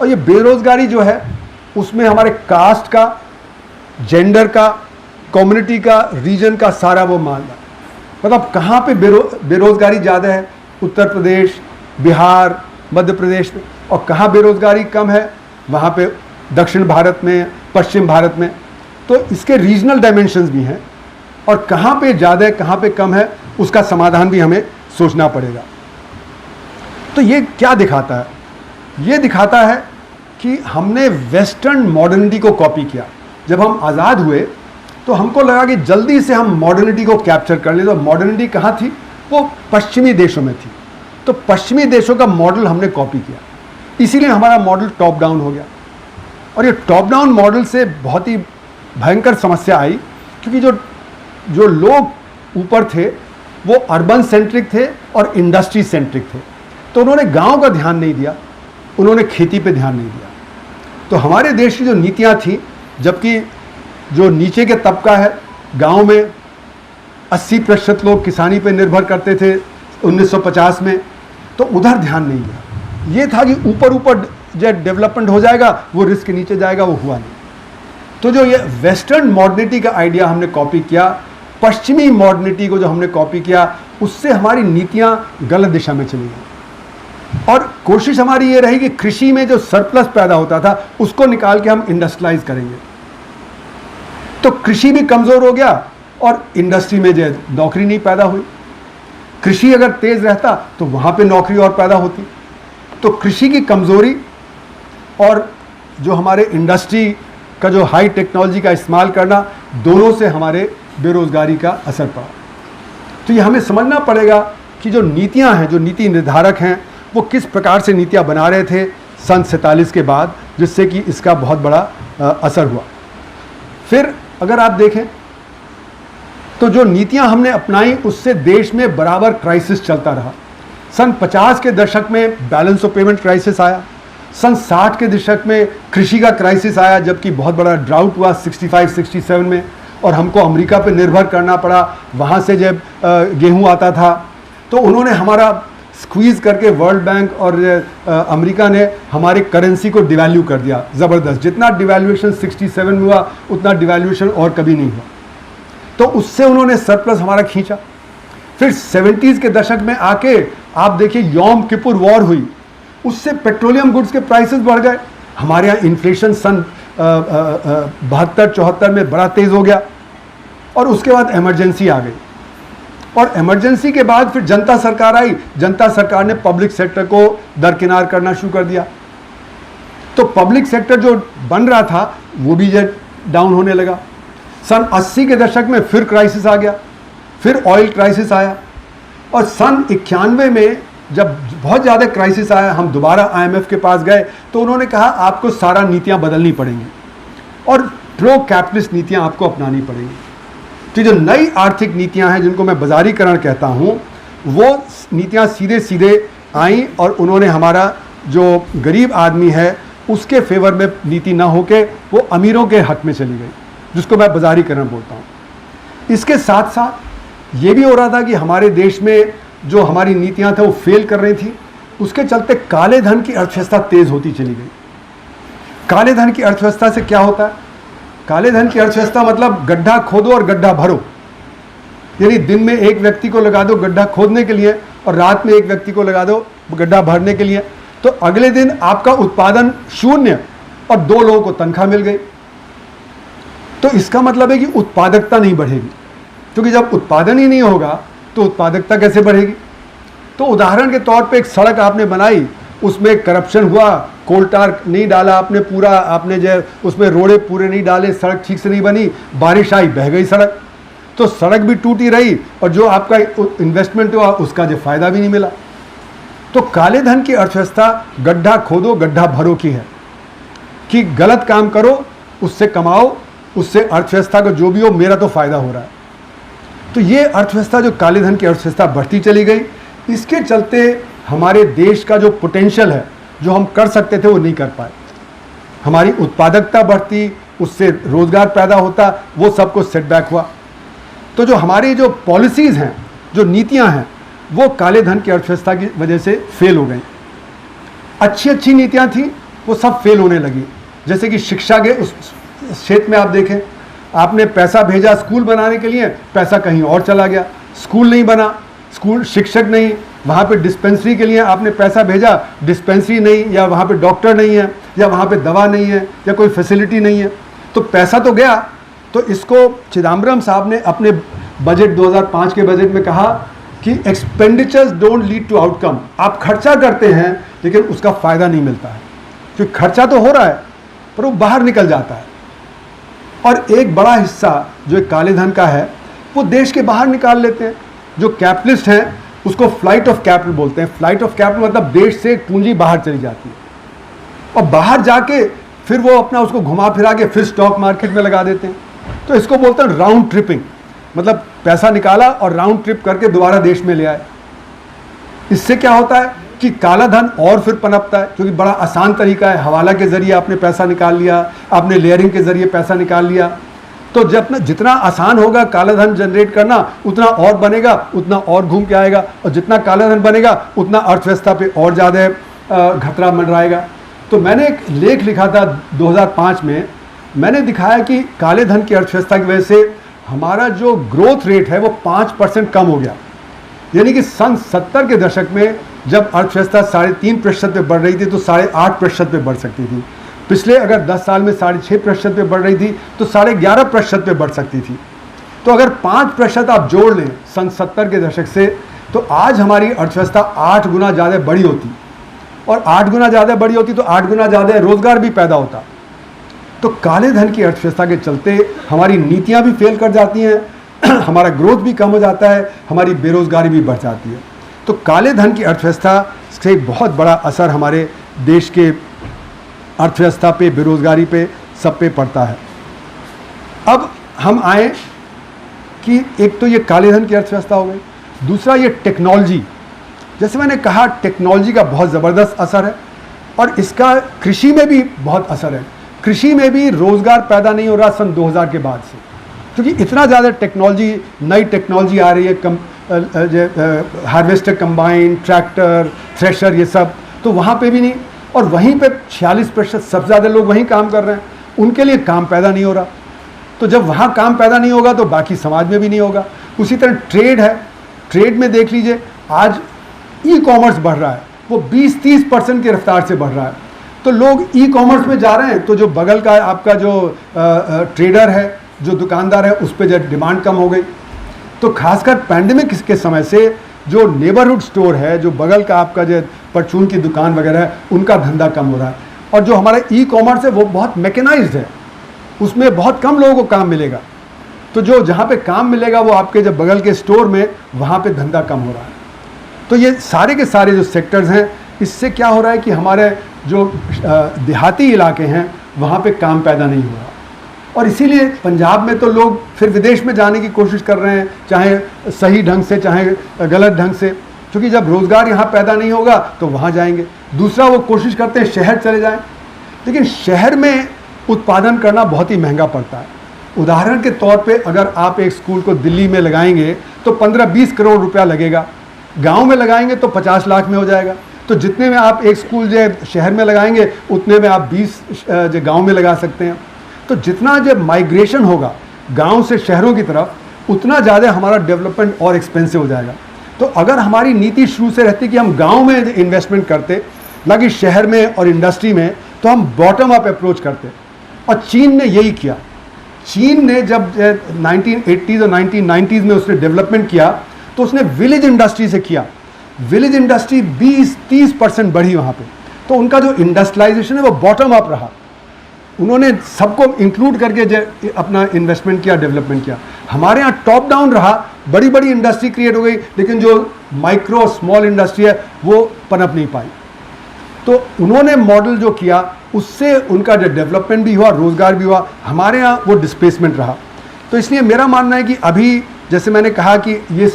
और ये बेरोजगारी जो है उसमें हमारे कास्ट का, जेंडर का, कम्युनिटी का, रीजन का सारा वो मामला। मतलब कहाँ पे बेरोजगारी ज़्यादा है? उत्तर प्रदेश, बिहार, मध्य प्रदेश में। और कहाँ बेरोजगारी कम है? वहाँ पे दक्षिण भारत में, पश्चिम भारत में। तो इसके रीजनल डायमेंशंस भी हैं, और कहाँ पे ज़्यादा है, कहाँ पे कम है, उसका समाधान भी हमें सोचना पड़ेगा। तो ये क्या दिखाता है? ये दिखाता है कि हमने वेस्टर्न मॉडर्निटी को कॉपी किया। जब हम आज़ाद हुए तो हमको लगा कि जल्दी से हम मॉडर्निटी को कैप्चर कर लें। तो मॉडर्निटी कहाँ थी? वो पश्चिमी देशों में थी। तो पश्चिमी देशों का मॉडल हमने कॉपी किया, इसीलिए हमारा मॉडल टॉप डाउन हो गया। और ये टॉप डाउन मॉडल से बहुत ही भयंकर समस्या आई, क्योंकि जो लोग ऊपर थे वो अर्बन सेंट्रिक थे और इंडस्ट्री सेंट्रिक थे। तो उन्होंने गांव का ध्यान नहीं दिया, उन्होंने खेती पे ध्यान नहीं दिया। तो हमारे देश की जो नीतियां थी, जबकि जो नीचे के तबका है, गांव में 80% लोग किसानी पे निर्भर करते थे 1950 में, तो उधर ध्यान नहीं दिया। ये था कि ऊपर जो डेवलपमेंट हो जाएगा वो रिस्क नीचे जाएगा, वो हुआ नहीं। तो जो ये वेस्टर्न मॉडर्निटी का आइडिया हमने कॉपी किया, पश्चिमी मॉडर्निटी को जो हमने कॉपी किया, उससे हमारी नीतियां गलत दिशा में चली गई। और कोशिश हमारी ये रही कि कृषि में जो सरप्लस पैदा होता था उसको निकाल के हम इंडस्ट्रियलाइज करेंगे। तो कृषि भी कमज़ोर हो गया और इंडस्ट्री में जो नौकरी नहीं पैदा हुई। कृषि अगर तेज रहता तो वहाँ पे नौकरी और पैदा होती। तो कृषि की कमज़ोरी और जो हमारे इंडस्ट्री का जो हाई टेक्नोलॉजी का इस्तेमाल करना, दोनों से हमारे बेरोज़गारी का असर पड़ा। तो ये हमें समझना पड़ेगा कि जो नीतियाँ हैं, जो नीति निर्धारक हैं, वो किस प्रकार से नीतियाँ बना रहे थे सन 47 के बाद, जिससे कि इसका बहुत बड़ा असर हुआ। फिर अगर आप देखें तो जो नीतियाँ हमने अपनाई, उससे देश में बराबर क्राइसिस चलता रहा। सन 50 के दशक में बैलेंस ऑफ पेमेंट क्राइसिस आया, सन 60 के दशक में कृषि का क्राइसिस आया, जबकि बहुत बड़ा ड्राउट हुआ 65-67 में, और हमको अमेरिका पे निर्भर करना पड़ा। वहाँ से जब गेहूँ आता था तो उन्होंने हमारा स्क्वीज़ करके, वर्ल्ड बैंक और अमेरिका ने हमारे करेंसी को डिवैल्यू कर दिया ज़बरदस्त। जितना डिवैल्यूएशन 67 में हुआ, उतना डिवैल्यूएशन और कभी नहीं हुआ। तो उससे उन्होंने सरप्लस हमारा खींचा। फिर 70s के दशक में आके आप देखिए यौम किपुर वॉर हुई, उससे पेट्रोलियम गुड्स के प्राइसेस बढ़ गए। हमारे यहाँ इन्फ्लेशन सन 72-74 में बड़ा तेज़ हो गया, और उसके बाद इमरजेंसी आ गई। और इमरजेंसी के बाद फिर जनता सरकार आई। जनता सरकार ने पब्लिक सेक्टर को दरकिनार करना शुरू कर दिया। तो पब्लिक सेक्टर जो बन रहा था वो भी डाउन होने लगा। सन 80 के दशक में फिर क्राइसिस आ गया। फिर ऑयल क्राइसिस आया, और सन 91 में जब बहुत ज़्यादा क्राइसिस आया, हम दोबारा IMF के पास गए तो उन्होंने कहा आपको सारा नीतियाँ बदलनी पड़ेंगी और प्रो कैपिटलिस्ट नीतियाँ आपको अपनानी पड़ेंगी। तो जो नई आर्थिक नीतियाँ हैं जिनको मैं बाजारीकरण कहता हूँ, वो नीतियाँ सीधे सीधे आई और उन्होंने हमारा जो गरीब आदमी है उसके फेवर में नीति ना होके वो अमीरों के हक में चली गई, जिसको मैं बाजारीकरण बोलता हूँ। इसके साथ साथ ये भी हो रहा था कि हमारे देश में जो हमारी नीतियाँ थे वो फेल कर रही थी, उसके चलते काले धन की अर्थव्यवस्था तेज़ होती चली गई। काले धन की अर्थव्यवस्था से क्या होता है? काले धन की अर्थव्यवस्था मतलब गड्ढा खोदो और गड्ढा भरो, यानी दिन में एक व्यक्ति को लगा दो गड्ढा खोदने के लिए और रात में एक व्यक्ति को लगा दो गड्ढा भरने के लिए, तो अगले दिन आपका उत्पादन शून्य और 2 लोगों को तनख्वाह मिल गई। तो इसका मतलब है कि उत्पादकता नहीं बढ़ेगी, क्योंकि जब उत्पादन ही नहीं होगा तो उत्पादकता कैसे बढ़ेगी? तो उदाहरण के तौर पे एक सड़क आपने बनाई, उसमें करप्शन हुआ, कोल टार नहीं डाला आपने पूरा, आपने जो उसमें रोड़े पूरे नहीं डाले, सड़क ठीक से नहीं बनी, बारिश आई बह गई सड़क, तो सड़क भी टूटी रही और जो आपका इन्वेस्टमेंट हुआ उसका जो फायदा भी नहीं मिला। तो काले धन की अर्थव्यवस्था गड्ढा खोदो गड्ढा भरो की है, कि गलत काम करो उससे कमाओ, उससे अर्थव्यवस्था को जो भी हो मेरा तो फायदा हो रहा है। तो ये अर्थव्यवस्था जो काले धन की अर्थव्यवस्था बढ़ती चली गई, इसके चलते हमारे देश का जो पोटेंशियल है, जो हम कर सकते थे वो नहीं कर पाए। हमारी उत्पादकता बढ़ती, उससे रोजगार पैदा होता, वो सबको सेटबैक हुआ। तो जो हमारी जो पॉलिसीज़ हैं, जो नीतियां हैं, वो काले धन की अर्थव्यवस्था की वजह से फेल हो गई। अच्छी अच्छी नीतियां थी वो सब फेल होने लगी। जैसे कि शिक्षा के उस क्षेत्र में आप देखें, आपने पैसा भेजा स्कूल बनाने के लिए, पैसा कहीं और चला गया, स्कूल नहीं बना, स्कूल शिक्षक नहीं, वहाँ पे डिस्पेंसरी के लिए आपने पैसा भेजा, डिस्पेंसरी नहीं, या वहाँ पे डॉक्टर नहीं है, या वहाँ पे दवा नहीं है, या कोई फैसिलिटी नहीं है, तो पैसा तो गया। तो इसको चिदम्बरम साहब ने अपने बजट 2005 के बजट में कहा कि expenditures don't lead to outcome. आप खर्चा करते हैं लेकिन उसका फ़ायदा नहीं मिलता है, क्योंकि खर्चा तो हो रहा है पर वो बाहर निकल जाता है। और एक बड़ा हिस्सा जो काले धन का है वो देश के बाहर निकाल लेते हैं। जो कैपिटलिस्ट हैं उसको फ्लाइट ऑफ कैपिटल बोलते हैं। फ्लाइट ऑफ कैपिटल मतलब देश से पूंजी बाहर चली जाती है और बाहर जाके फिर वो अपना उसको घुमा फिरा के फिर स्टॉक मार्केट में लगा देते हैं। तो इसको बोलते हैं राउंड ट्रिपिंग, मतलब पैसा निकाला और राउंड ट्रिप करके दोबारा देश में ले आए। इससे क्या होता है कि काला धन और फिर पनपता है, क्योंकि बड़ा आसान तरीका है, हवाला के जरिए आपने पैसा निकाल लिया, आपने लेयरिंग के जरिए पैसा निकाल लिया। तो जब जितना आसान होगा काला धन जनरेट करना, उतना और बनेगा, उतना और घूम के आएगा, और जितना काला धन बनेगा उतना अर्थव्यवस्था पे और ज़्यादा खतरा मंडराएगा। तो मैंने एक लेख लिखा था 2005 में, मैंने दिखाया कि काले धन की अर्थव्यवस्था की वजह से हमारा जो ग्रोथ रेट है वो 5% कम हो गया। यानी कि सन 70 के दशक में जब अर्थव्यवस्था 3.5% पे बढ़ रही थी तो 8.5% पे बढ़ सकती थी। पिछले अगर 10 साल में 6.5% पे बढ़ रही थी तो 11.5% पे बढ़ सकती थी। तो अगर 5% आप जोड़ लें सन 70 के दशक से, तो आज हमारी अर्थव्यवस्था 8 गुना ज़्यादा बड़ी होती, और 8 गुना ज़्यादा बड़ी होती तो 8 गुना ज़्यादा रोज़गार भी पैदा होता। तो काले धन की अर्थव्यवस्था के चलते हमारी नीतियाँ भी फेल कर जाती हैं, हमारा ग्रोथ भी कम हो जाता है, हमारी बेरोज़गारी भी बढ़ जाती है। तो काले धन की अर्थव्यवस्था से बहुत बड़ा असर हमारे देश के अर्थव्यवस्था पे, बेरोज़गारी पे, सब पे पड़ता है। अब हम आए कि एक तो ये काले धन की अर्थव्यवस्था हो गई, दूसरा ये टेक्नोलॉजी। जैसे मैंने कहा टेक्नोलॉजी का बहुत ज़बरदस्त असर है और इसका कृषि में भी बहुत असर है। कृषि में भी रोज़गार पैदा नहीं हो रहा सन 2000 के बाद से, क्योंकि इतना ज़्यादा टेक्नोलॉजी, नई टेक्नोलॉजी आ रही है, हार्वेस्टर, कंबाइन, ट्रैक्टर, थ्रेशर, ये सब, तो वहाँ पे भी नहीं। और वहीं पे 46% सबसे ज़्यादा लोग वहीं काम कर रहे हैं, उनके लिए काम पैदा नहीं हो रहा। तो जब वहाँ काम पैदा नहीं होगा तो बाकी समाज में भी नहीं होगा। उसी तरह ट्रेड है, ट्रेड में देख लीजिए आज ई कॉमर्स बढ़ रहा है, वो 20-30% की रफ्तार से बढ़ रहा है। तो लोग ई कॉमर्स में जा रहे हैं, तो जो बगल का आपका जो ट्रेडर है, जो दुकानदार है, उस पर जो डिमांड कम हो गई। तो खासकर पैंडेमिक के समय से जो नेबरहुड स्टोर है, जो बगल का आपका जो परचून की दुकान वगैरह है, उनका धंधा कम हो रहा है। और जो हमारा ई कॉमर्स है वो बहुत मैकेनाइज्ड है, उसमें बहुत कम लोगों को काम मिलेगा। तो जो जहाँ पे काम मिलेगा वो आपके जब बगल के स्टोर में, वहाँ पे धंधा कम हो रहा है। तो ये सारे के सारे जो सेक्टर्स हैं, इससे क्या हो रहा है कि हमारे जो देहाती इलाके हैं वहाँ पे काम पैदा नहीं हो रहा, और इसीलिए पंजाब में तो लोग फिर विदेश में जाने की कोशिश कर रहे हैं, चाहे सही ढंग से चाहे गलत ढंग से, क्योंकि जब रोज़गार यहाँ पैदा नहीं होगा तो वहाँ जाएंगे। दूसरा, वो कोशिश करते हैं शहर चले जाएं, लेकिन शहर में उत्पादन करना बहुत ही महंगा पड़ता है। उदाहरण के तौर पे अगर आप एक स्कूल को दिल्ली में लगाएंगे तो 15-20 करोड़ रुपया लगेगा, गांव में लगाएंगे तो 50 लाख में हो जाएगा। तो जितने में आप एक स्कूल जो शहर में लगाएंगे उतने में आप 20 जो गाँव में लगा सकते हैं। तो जितना जब माइग्रेशन होगा गांव से शहरों की तरफ, उतना ज़्यादा हमारा डेवलपमेंट और एक्सपेंसिव हो जाएगा। तो अगर हमारी नीति शुरू से रहती कि हम गांव में इन्वेस्टमेंट करते, ना कि शहर में और इंडस्ट्री में, तो हम बॉटम अप अप्रोच करते। और चीन ने यही किया। चीन ने जब 1980s और 1990s में उसने डेवलपमेंट किया तो उसने विलेज इंडस्ट्री से किया। विलेज इंडस्ट्री 20-30% बढ़ी वहाँ पे। तो उनका जो इंडस्ट्रियलाइजेशन है वो बॉटम अप रहा। उन्होंने सबको इंक्लूड करके अपना इन्वेस्टमेंट किया, डेवलपमेंट किया। हमारे यहाँ टॉप डाउन रहा, बड़ी बड़ी इंडस्ट्री क्रिएट हो गई, लेकिन जो माइक्रो स्मॉल इंडस्ट्री है वो पनप नहीं पाई। तो उन्होंने मॉडल जो किया उससे उनका जो डेवलपमेंट भी हुआ, रोज़गार भी हुआ। हमारे यहाँ वो डिस्प्लेसमेंट रहा। तो इसलिए मेरा मानना है कि अभी जैसे मैंने कहा कि ये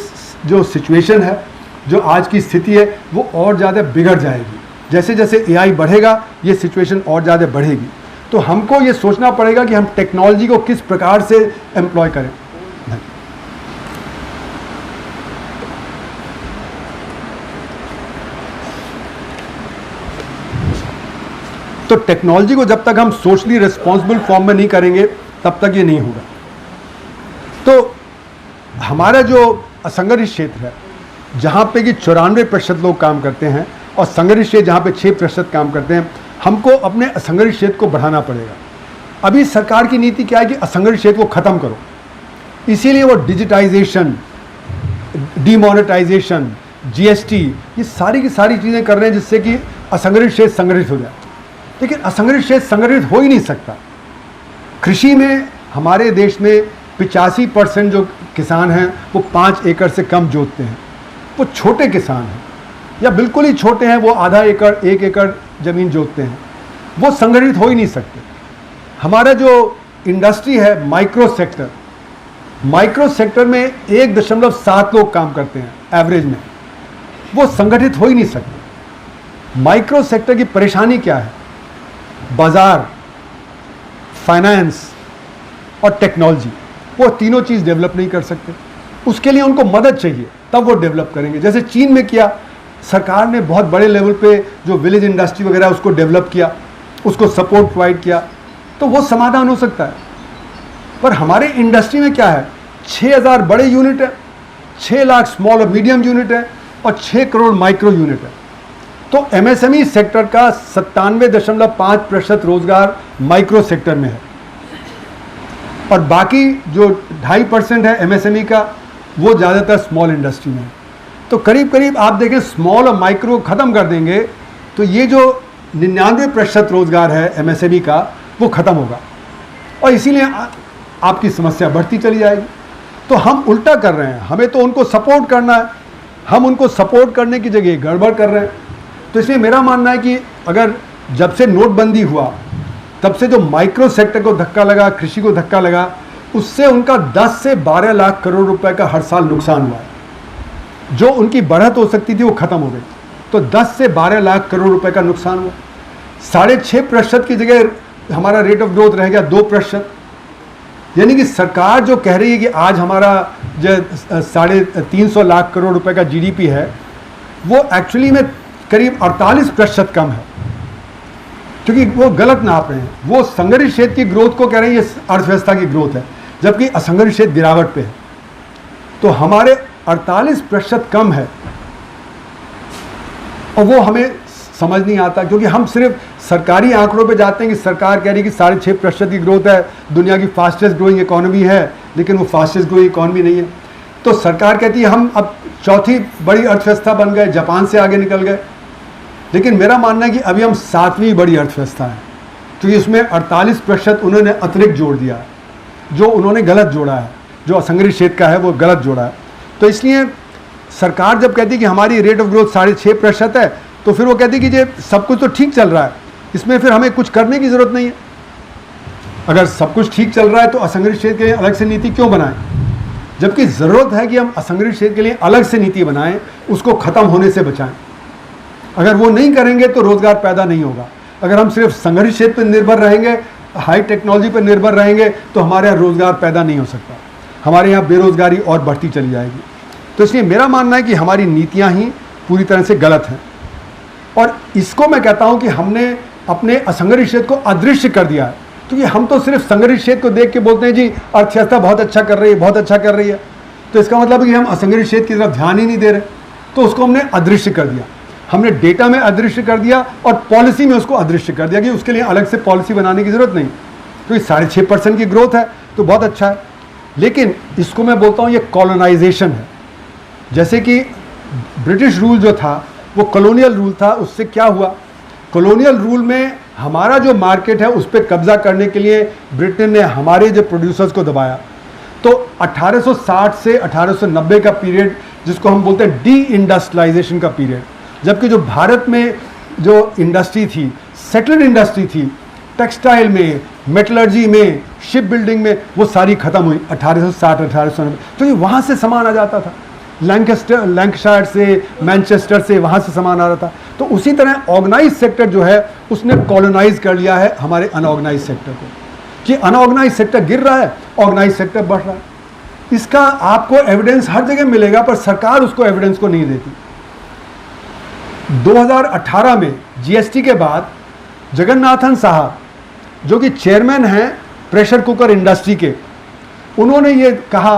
जो सिचुएशन है, जो आज की स्थिति है, वो और ज़्यादा बिगड़ जाएगी। जैसे जैसे AI बढ़ेगा ये सिचुएशन और ज़्यादा बढ़ेगी। तो हमको ये सोचना पड़ेगा कि हम टेक्नोलॉजी को किस प्रकार से एम्प्लॉय करें। तो टेक्नोलॉजी को जब तक हम सोशली रिस्पॉन्सिबल फॉर्म में नहीं करेंगे तब तक ये नहीं होगा। तो हमारा जो असंगठित क्षेत्र है, जहाँ पे कि 94% लोग काम करते हैं, और संगठित क्षेत्र जहाँ पे 6% काम करते हैं, हमको अपने असंगठित क्षेत्र को बढ़ाना पड़ेगा। अभी सरकार की नीति क्या है कि असंगठित क्षेत्र को ख़त्म करो, इसीलिए वो डिजिटाइजेशन, डीमोनेटाइजेशन, GST, ये सारी की सारी चीज़ें कर रहे हैं जिससे कि असंगठित क्षेत्र संगठित हो जाए। लेकिन असंगठित क्षेत्र संगठित हो ही नहीं सकता। कृषि में हमारे देश में 85% जो किसान हैं वो 5 एकड़ से कम जोतते हैं। वो छोटे किसान हैं या बिल्कुल ही छोटे हैं, वो आधा एकड़ 1 एकड़ ज़मीन जोतते हैं, वो संगठित हो ही नहीं सकते। हमारा जो इंडस्ट्री है माइक्रो सेक्टर में 1.7 लोग काम करते हैं एवरेज में, वो संगठित हो ही नहीं सकते। माइक्रो सेक्टर की परेशानी क्या है? बाजार, फाइनेंस और टेक्नोलॉजी, वो तीनों चीज़ डेवलप नहीं कर सकते। उसके लिए उनको मदद चाहिए, तब वो डेवलप करेंगे। जैसे चीन में किया, सरकार ने बहुत बड़े लेवल पे जो विलेज इंडस्ट्री वगैरह उसको डेवलप किया, उसको सपोर्ट प्रोवाइड किया, तो वो समाधान हो सकता है। पर हमारे इंडस्ट्री में क्या है? 6000 बड़े यूनिट है, 6 लाख स्मॉल और मीडियम यूनिट है, और 6 करोड़ माइक्रो यूनिट है। तो MSME सेक्टर का 97.5% रोजगार माइक्रो सेक्टर में है, और बाकी जो 2.5% है MSME का, वो ज़्यादातर स्मॉल इंडस्ट्री में है। तो करीब करीब आप देखें, स्मॉल और माइक्रो ख़त्म कर देंगे तो ये जो 99% रोजगार है MSME का, वो ख़त्म होगा, और इसीलिए आपकी समस्या बढ़ती चली जाएगी। तो हम उल्टा कर रहे हैं, हमें तो उनको सपोर्ट करना है, हम उनको सपोर्ट करने की जगह गड़बड़ कर रहे हैं। तो इसलिए मेरा मानना है कि अगर जब से नोटबंदी हुआ तब से जो माइक्रो सेक्टर को धक्का लगा, कृषि को धक्का लगा, उससे उनका 10 से 12 लाख करोड़ रुपए का हर साल नुकसान हुआ है। जो उनकी बढ़त हो सकती थी वो ख़त्म हो गई। तो 10 से 12 लाख करोड़ रुपए का नुकसान हुआ। 6.5% की जगह हमारा रेट ऑफ ग्रोथ रह गया 2%। यानी कि सरकार जो कह रही है कि आज हमारा जो 350 लाख करोड़ रुपए का GDP है, वो एक्चुअली में करीब 48% कम है, क्योंकि वो गलत नाप रहे हैं। वो संगठित क्षेत्र की ग्रोथ को कह रहे हैं ये अर्थव्यवस्था की ग्रोथ है, जबकि असंगठित क्षेत्र गिरावट पे है। तो हमारे 48% कम है, और वो हमें समझ नहीं आता, क्योंकि हम सिर्फ सरकारी आंकड़ों पे जाते हैं कि सरकार कह रही है कि 6.5% की ग्रोथ है, दुनिया की फास्टेस्ट ग्रोइंग इकोनॉमी है, लेकिन वो फास्टेस्ट ग्रोइंग इकोनॉमी नहीं है। तो सरकार कहती है हम अब चौथी बड़ी अर्थव्यवस्था बन गए, जापान से आगे निकल गए। लेकिन मेरा मानना है कि अभी हम 7वीं बड़ी अर्थव्यवस्था है, क्योंकि इसमें 48% उन्होंने अतिरिक्त जोड़ दिया है, जो उन्होंने गलत जोड़ा है। जो असंगठित क्षेत्र का है वो गलत जोड़ा है। तो इसलिए सरकार जब कहती है कि हमारी रेट ऑफ ग्रोथ 6.5% है, तो फिर वो कहती है कि ये सब कुछ तो ठीक चल रहा है, इसमें फिर हमें कुछ करने की ज़रूरत नहीं है। अगर सब कुछ ठीक चल रहा है तो असंगठित क्षेत्र के लिए अलग से नीति क्यों बनाएं, जबकि ज़रूरत है कि हम असंगठित क्षेत्र के लिए अलग से नीति बनाएं, उसको ख़त्म होने से बचाएं। अगर वो नहीं करेंगे तो रोज़गार पैदा नहीं होगा। अगर हम सिर्फ संगठित क्षेत्र पर निर्भर रहेंगे, हाई टेक्नोलॉजी पर निर्भर रहेंगे, तो हमारे यहाँ रोज़गार पैदा नहीं हो सकता, हमारे यहाँ बेरोज़गारी और बढ़ती चली जाएगी। तो इसलिए मेरा मानना है कि हमारी नीतियाँ ही पूरी तरह से गलत हैं, और इसको मैं कहता हूँ कि हमने अपने असंगठित क्षेत्र को अदृश्य कर दिया है। क्योंकि हम तो सिर्फ संगठित क्षेत्र को देख के बोलते हैं जी अर्थव्यवस्था बहुत अच्छा कर रही है, बहुत अच्छा कर रही है, तो इसका मतलब है कि हम असंगठित क्षेत्र की तरफ ध्यान ही नहीं दे रहे। तो उसको हमने अदृश्य कर दिया, हमने डेटा में अदृश्य कर दिया और पॉलिसी में उसको अदृश्य कर दिया कि उसके लिए अलग से पॉलिसी बनाने की ज़रूरत नहीं। तो ये 6.5% की ग्रोथ है तो बहुत अच्छा है, लेकिन इसको मैं बोलता हूँ ये कॉलोनाइजेशन है। जैसे कि ब्रिटिश रूल जो था वो कॉलोनियल रूल था, उससे क्या हुआ, कॉलोनियल रूल में हमारा जो मार्केट है उस पर कब्जा करने के लिए ब्रिटेन ने हमारे जो प्रोड्यूसर्स को दबाया। तो 1860 से 1890 का पीरियड जिसको हम बोलते हैं डी इंडस्ट्रियलाइजेशन का पीरियड, जबकि जो भारत में जो इंडस्ट्री थी, सेटल्ड इंडस्ट्री थी, टेक्सटाइल में, मेटलर्जी में, शिप बिल्डिंग में, वो सारी ख़त्म हुई 1860-1890। तो ये वहाँ से सामान आ जाता था, लैंकशायर से, मैनचेस्टर से, वहाँ से सामान आ रहा था। तो उसी तरह ऑर्गेनाइज सेक्टर जो है उसने कॉलोनाइज कर लिया है हमारे अनऑर्गेनाइज सेक्टर को, कि अनऑर्गेनाइज सेक्टर गिर रहा है, ऑर्गेनाइज सेक्टर बढ़ रहा है। इसका आपको एविडेंस हर जगह मिलेगा, पर सरकार उसको एविडेंस को नहीं देती। 2018 में जीएसटी के बाद जगन्नाथन साहब जो कि चेयरमैन हैं प्रेशर कुकर इंडस्ट्री के, उन्होंने ये कहा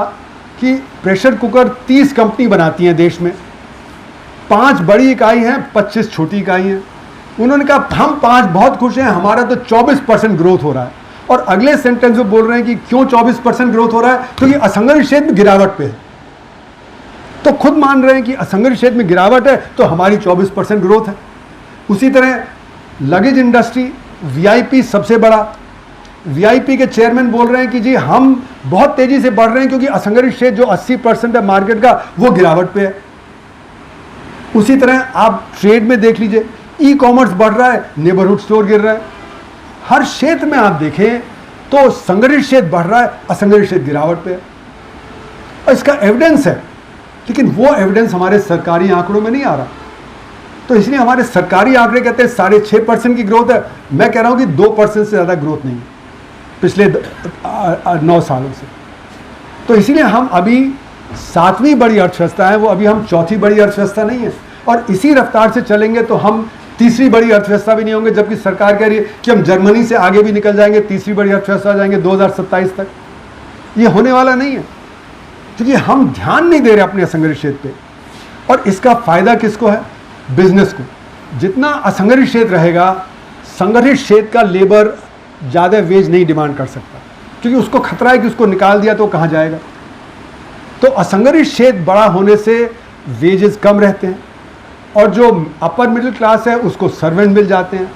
कि प्रेशर कुकर 30 कंपनी बनाती हैं देश में, 5 बड़ी इकाई हैं, 25 छोटी इकाई हैं। उन्होंने कहा हम 5 बहुत खुश हैं, हमारा तो 24% ग्रोथ हो रहा है। और अगले सेंटेंस में बोल रहे हैं कि क्यों 24% ग्रोथ हो रहा है, क्योंकि असंगठित क्षेत्र में गिरावट पे है। तो खुद मान रहे हैं कि असंगठित क्षेत्र में गिरावट है तो हमारी 24% ग्रोथ है। उसी तरह लगेज इंडस्ट्री, वीआईपी सबसे बड़ा, वीआईपी के चेयरमैन बोल रहे हैं कि जी हम बहुत तेजी से बढ़ रहे हैं क्योंकि असंगठित क्षेत्र जो 80% है मार्केट का वो गिरावट पे है। उसी तरह आप ट्रेड में देख लीजिए, ई कॉमर्स बढ़ रहा है, नेबरहुड स्टोर गिर रहा है। हर क्षेत्र में आप देखें तो संगठित क्षेत्र बढ़ रहा है, असंगठित क्षेत्र गिरावट पे है, और इसका एविडेंस है। लेकिन वो एविडेंस हमारे सरकारी आंकड़ों में नहीं आ रहा। तो इसलिए हमारे सरकारी आंकड़े कहते हैं 6.5% की ग्रोथ है, मैं कह रहा हूं कि 2% से ज़्यादा ग्रोथ नहीं है पिछले 9 सालों से। तो इसीलिए हम अभी 7वीं बड़ी अर्थव्यवस्था है, वो अभी हम 4थी बड़ी अर्थव्यवस्था नहीं है, और इसी रफ्तार से चलेंगे तो हम 3री बड़ी अर्थव्यवस्था भी नहीं होंगे, जबकि सरकार कह रही है कि हम जर्मनी से आगे भी निकल जाएंगे, 3री बड़ी अर्थव्यवस्था आ जाएंगे 2027 तक। ये होने वाला नहीं है, क्योंकि हम ध्यान नहीं दे रहे अपने असंगठित क्षेत्र पे। और इसका फायदा किसको है? बिजनेस को। जितना असंगठित क्षेत्र रहेगा, संगठित क्षेत्र का लेबर ज़्यादा वेज नहीं डिमांड कर सकता, क्योंकि उसको खतरा है कि उसको निकाल दिया तो कहाँ जाएगा। तो असंगठित क्षेत्र बड़ा होने से वेजेस कम रहते हैं, और जो अपर मिडिल क्लास है उसको सर्वेंट मिल जाते हैं।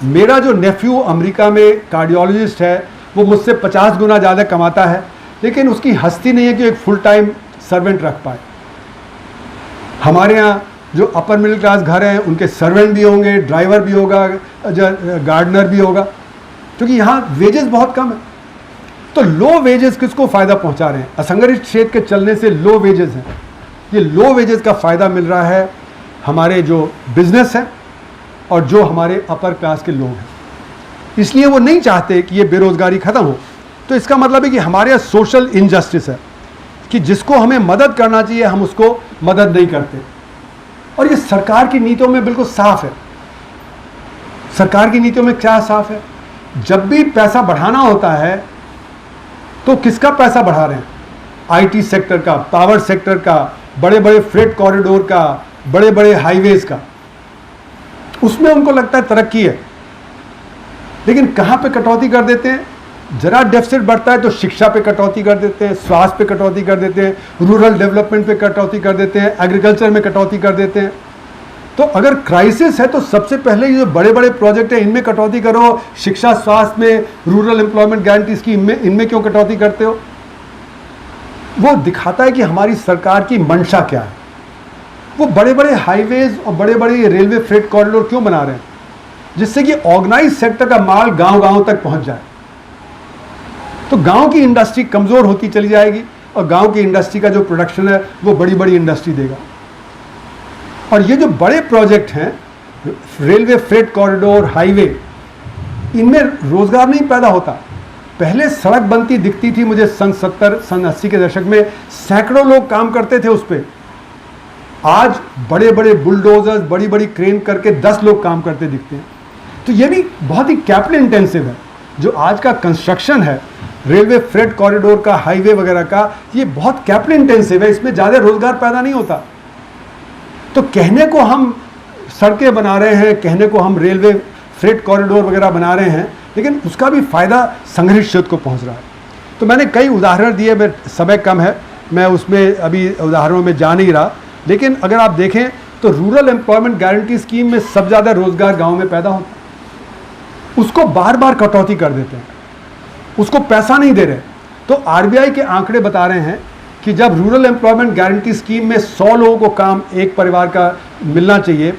मेरा जो नेफ्यू अमेरिका में कार्डियोलॉजिस्ट है, वो मुझसे 50 गुना ज़्यादा कमाता है, लेकिन उसकी हस्ती नहीं है कि एक फुल टाइम सर्वेंट रख पाए। हमारे यहाँ जो अपर मिडिल क्लास घर हैं उनके सर्वेंट भी होंगे, ड्राइवर भी होगा, गार्डनर भी होगा, क्योंकि यहाँ वेजेस बहुत कम है। तो लो वेजेस किसको फ़ायदा पहुँचा रहे हैं? असंगठित क्षेत्र के चलने से लो वेजेस हैं। ये लो वेजेस का फ़ायदा मिल रहा है हमारे जो बिजनेस है और जो हमारे अपर क्लास के लोग हैं। इसलिए वो नहीं चाहते कि ये बेरोज़गारी ख़त्म हो। तो इसका मतलब है कि हमारे यहाँ सोशल इनजस्टिस है कि जिसको हमें मदद करना चाहिए हम उसको मदद नहीं करते, और ये सरकार की नीतियों में बिल्कुल साफ है। सरकार की नीतियों में क्या साफ है? जब भी पैसा बढ़ाना होता है तो किसका पैसा बढ़ा रहे हैं? आईटी सेक्टर का, पावर सेक्टर का, बड़े बड़े फ्रेट कॉरिडोर का, बड़े बड़े हाईवेज का। उसमें उनको लगता है तरक्की है, लेकिन कहाँ पे कटौती कर देते हैं? जरा डेफिसिट बढ़ता है तो शिक्षा पे कटौती कर देते हैं, स्वास्थ्य पे कटौती कर देते हैं, रूरल डेवलपमेंट पे कटौती कर देते हैं, एग्रीकल्चर में कटौती कर देते हैं। तो अगर क्राइसिस है तो सबसे पहले ये जो बड़े बड़े प्रोजेक्ट हैं इनमें कटौती करो, शिक्षा स्वास्थ्य में, रूरल एम्प्लॉयमेंट गारंटी स्कीम में, इनमें क्यों कटौती करते हो? वो दिखाता है कि हमारी सरकार की मंशा क्या है। वो बड़े बड़े हाईवेज और बड़े बड़े रेलवे फ्रेट कॉरिडोर क्यों बना रहे हैं? जिससे कि ऑर्गेनाइज सेक्टर का माल गांव-गांव तक पहुंच जाए। तो गांव की इंडस्ट्री कमजोर होती चली जाएगी और गांव की इंडस्ट्री का जो प्रोडक्शन है वो बड़ी बड़ी इंडस्ट्री देगा। और ये जो बड़े प्रोजेक्ट हैं, रेलवे फ्रेट कॉरिडोर, हाईवे, इनमें रोजगार नहीं पैदा होता। पहले सड़क बनती दिखती थी मुझे सन 70 सन 80 के दशक में, सैकड़ों लोग काम करते थे उस पर। आज बड़े बड़े बुलडोजर्स, बड़ी बड़ी क्रेन करके 10 लोग काम करते दिखते हैं। तो ये भी बहुत ही कैपिटल इंटेंसिव है। जो आज का कंस्ट्रक्शन है रेलवे फ्रेट कॉरिडोर का, हाईवे वगैरह का, ये बहुत कैपिटल इंटेंसिव है, इसमें ज़्यादा रोजगार पैदा नहीं होता। तो कहने को हम सड़कें बना रहे हैं, कहने को हम रेलवे फ्रेट कॉरिडोर वगैरह बना रहे हैं, लेकिन उसका भी फायदा संग्रहित क्षेत्र को पहुंच रहा है। तो मैंने कई उदाहरण दिए, मेरे समय कम है, मैं उसमें अभी उदाहरणों में जा नहीं रहा। लेकिन अगर आप देखें तो रूरल एम्प्लॉयमेंट गारंटी स्कीम में सबसे ज़्यादा रोजगार गाँव में पैदा होता है। उसको बार बार कटौती कर देते हैं, उसको पैसा नहीं दे रहे। तो आरबीआई के आंकड़े बता रहे हैं कि जब रूरल एम्प्लॉयमेंट गारंटी स्कीम में 100 लोगों को काम एक परिवार का मिलना चाहिए,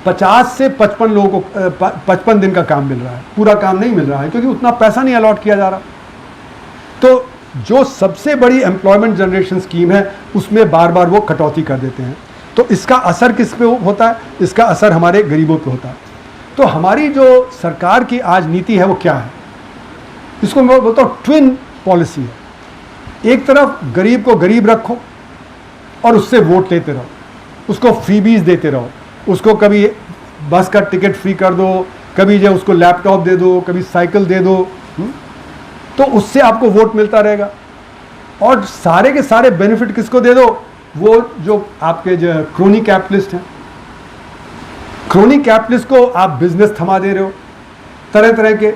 50 से 55 लोगों को 55 दिन का काम मिल रहा है, पूरा काम नहीं मिल रहा है, क्योंकि उतना पैसा नहीं अलॉट किया जा रहा। तो जो सबसे बड़ी एम्प्लॉयमेंट जनरेशन स्कीम है उसमें बार बार वो कटौती कर देते हैं। तो इसका असर किस पे होता है? इसका असर हमारे गरीबों पे होता है। तो हमारी जो सरकार की आज नीति है वो क्या है? इसको मैं बोलता हूँ ट्विन पॉलिसी है। एक तरफ गरीब को गरीब रखो और उससे वोट लेते रहो, उसको फ्रीबीज देते रहो, उसको कभी बस का टिकट फ्री कर दो, कभी जो उसको लैपटॉप दे दो, कभी साइकिल दे दो, तो उससे आपको वोट मिलता रहेगा। और सारे के सारे बेनिफिट किसको दे दो? वो जो आपके जो क्रोनी कैपिटलिस्ट हैं, क्रोनी कैपिटलिस्ट को आप बिजनेस थमा दे रहे हो तरह तरह के।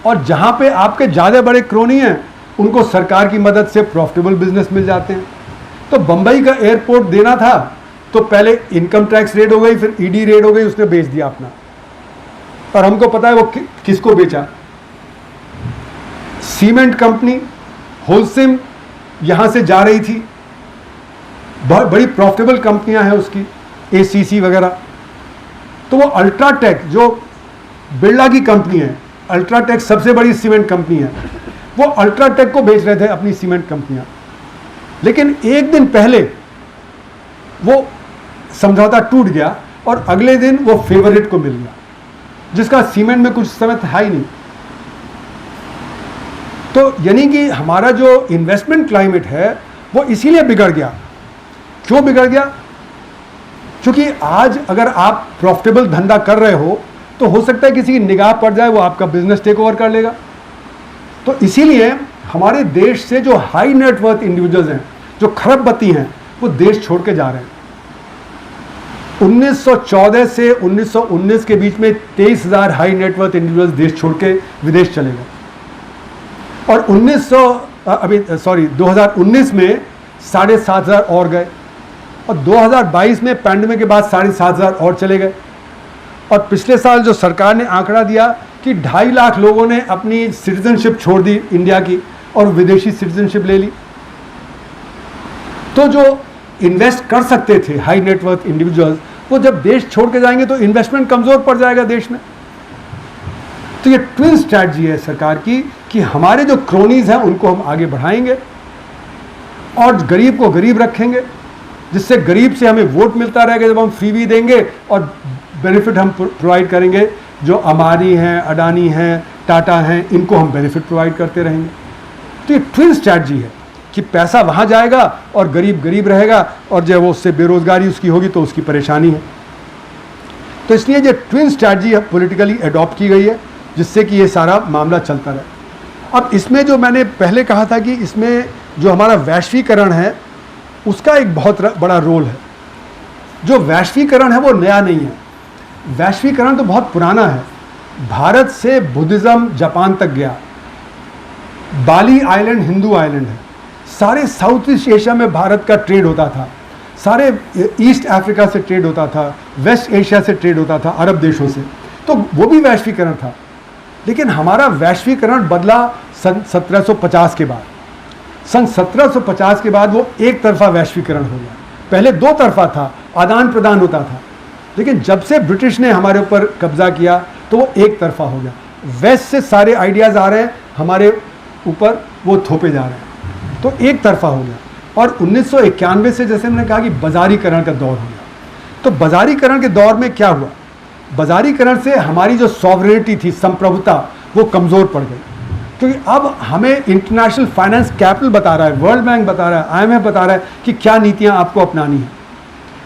और जहाँ पे आपके ज़्यादा बड़े क्रोनी हैं उनको सरकार की मदद से प्रॉफिटेबल बिजनेस मिल जाते हैं। तो बम्बई का एयरपोर्ट देना था तो पहले इनकम टैक्स रेड हो गई, फिर ईडी रेड हो गई, उसने बेच दिया अपना। और हमको पता है वो किसको बेचा? सीमेंट कंपनी होलसेम यहाँ से जा रही थी, बहुत बड़ी प्रॉफिटेबल कंपनियां हैं उसकी, एसीसी वगैरह। तो वो अल्ट्राटेक जो बिरला की कंपनी है, अल्ट्राटेक सबसे बड़ी सीमेंट कंपनी है, वो अल्ट्राटेक को बेच रहे थे अपनी सीमेंट कंपनियां। लेकिन एक दिन पहले वो समझौता टूट गया और अगले दिन वो फेवरेट को मिल गया, जिसका सीमेंट में कुछ समय था ही नहीं। तो यानी कि हमारा जो इन्वेस्टमेंट क्लाइमेट है वो इसीलिए बिगड़ गया। क्यों बिगड़ गया? क्योंकि आज अगर आप प्रॉफिटेबल धंधा कर रहे हो तो हो सकता है किसी की निगाह पड़ जाए, वो आपका बिजनेस टेक ओवर कर लेगा। तो इसीलिए हमारे देश से जो हाई नेटवर्थ इंडिविजुअल्स हैं, जो खरबपति हैं, वो देश छोड़ के जा रहे हैं। 1914 से 1919 के बीच में 23,000 हाई नेटवर्थ इंडिविजुअल्स देश छोड़ के विदेश चले गए। और 2019 में 7,500 और गए, और 2022 में पैंडेमिक के बाद 7,500 और चले गए। और पिछले साल जो सरकार ने आंकड़ा दिया कि 2.5 लाख लोगों ने अपनी सिटीजनशिप छोड़ दी इंडिया की और विदेशी सिटीजनशिप ले ली। तो जो इन्वेस्ट कर सकते थे हाई नेटवर्थ इंडिविजुअल्स, वो जब देश छोड़ के जाएंगे तो इन्वेस्टमेंट कमज़ोर पड़ जाएगा देश में। तो ये ट्विन स्ट्रैटेजी है सरकार की कि हमारे जो क्रोनीज हैं उनको हम आगे बढ़ाएंगे और गरीब को गरीब रखेंगे, जिससे गरीब से हमें वोट मिलता रहेगा जब हम फ्री भी देंगे, और बेनिफिट हम प्रोवाइड करेंगे। जो अम्बानी हैं, अडानी हैं, टाटा हैं, इनको हम बेनिफिट प्रोवाइड करते रहेंगे। तो ये ट्विन स्ट्रैटेजी है कि पैसा वहाँ जाएगा और गरीब गरीब रहेगा, और जब वो उससे बेरोजगारी उसकी होगी तो उसकी परेशानी है। तो इसलिए ये ट्विन स्ट्रैटेजी पॉलिटिकली अडॉप्ट की गई है, जिससे कि ये सारा मामला चलता रहे। अब इसमें जो मैंने पहले कहा था कि इसमें जो हमारा वैश्वीकरण है उसका एक बहुत बड़ा रोल है। जो वैश्वीकरण है वो नया नहीं है, वैश्वीकरण तो बहुत पुराना है। भारत से बुद्धिज़्म जापान तक गया, बाली आइलैंड हिंदू आइलैंड है, सारे साउथ ईस्ट एशिया में भारत का ट्रेड होता था, सारे ईस्ट अफ्रीका से ट्रेड होता था, वेस्ट एशिया से ट्रेड होता था, अरब देशों से। तो वो भी वैश्वीकरण था। लेकिन हमारा वैश्वीकरण बदला सन 1750 के बाद। सन 1750 के बाद वो एक तरफा वैश्वीकरण हो गया। पहले दो तरफा था, आदान प्रदान होता था, लेकिन जब से ब्रिटिश ने हमारे ऊपर कब्जा किया तो वो एक तरफा हो गया। वेस्ट से सारे आइडियाज़ आ रहे हैं हमारे ऊपर, वो थोपे जा रहे हैं, तो एक तरफा हो गया। और 1991 से जैसे हमने कहा कि बाजारीकरण का दौर हो गया। तो बाजारीकरण के दौर में क्या हुआ, बाजारीकरण से हमारी जो सॉवरेनिटी थी, संप्रभुता, वो कमज़ोर पड़ गई। क्योंकि अब हमें इंटरनेशनल फाइनेंस कैपिटल बता रहा है, वर्ल्ड बैंक बता रहा है, IMF बता रहा है कि क्या नीतियां आपको अपनानी है।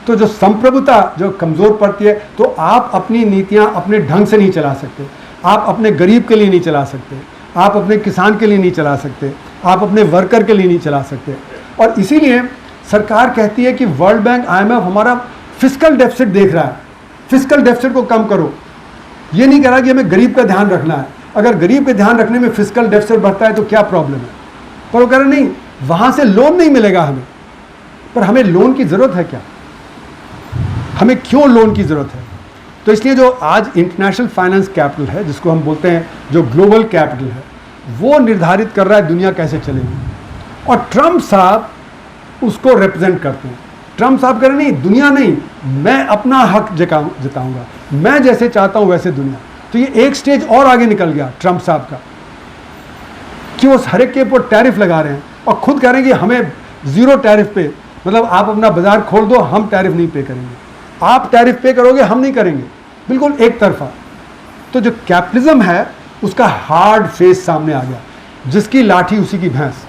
तो जो संप्रभुता जो कमज़ोर पड़ती है, तो आप अपनी नीतियां अपने ढंग से नहीं चला सकते। आप अपने गरीब के लिए नहीं चला सकते, आप अपने किसान के लिए नहीं चला सकते, आप अपने वर्कर के लिए नहीं चला सकते। और इसीलिए सरकार कहती है कि वर्ल्ड बैंक, IMF हमारा फिस्कल डेफिसिट देख रहा है, फिस्कल डेफिसिट को कम करो। ये नहीं कह रहा कि हमें गरीब का ध्यान रखना है। अगर गरीब के ध्यान रखने में फिस्कल डेफिसिट बढ़ता है तो क्या प्रॉब्लम है? पर वो कह रहे नहीं, वहाँ से लोन नहीं मिलेगा हमें। पर हमें लोन की ज़रूरत है क्या? हमें क्यों लोन की ज़रूरत है? तो इसलिए जो आज इंटरनेशनल फाइनेंस कैपिटल है, जिसको हम बोलते हैं जो ग्लोबल कैपिटल है, वो निर्धारित कर रहा है दुनिया कैसे चलेगी। और ट्रम्प साहब उसको रिप्रेजेंट करते हैं। ट्रम्प साहब कह रहे नहीं, दुनिया नहीं, मैं अपना हक जताऊंगा, मैं जैसे चाहता हूं वैसे दुनिया। तो ये एक स्टेज और आगे निकल गया ट्रम्प साहब का, कि वो हर एक के ऊपर टैरिफ लगा रहे हैं और खुद कह रहे हैं कि हमें ज़ीरो टैरिफ पे, मतलब आप अपना बाजार खोल दो, हम टैरिफ नहीं पे करेंगे, आप टैरिफ पे करोगे, हम नहीं करेंगे, बिल्कुल एक तरफा। तो जो कैपिटलिज्म है उसका हार्ड फेस सामने आ गया, जिसकी लाठी उसी की भैंस।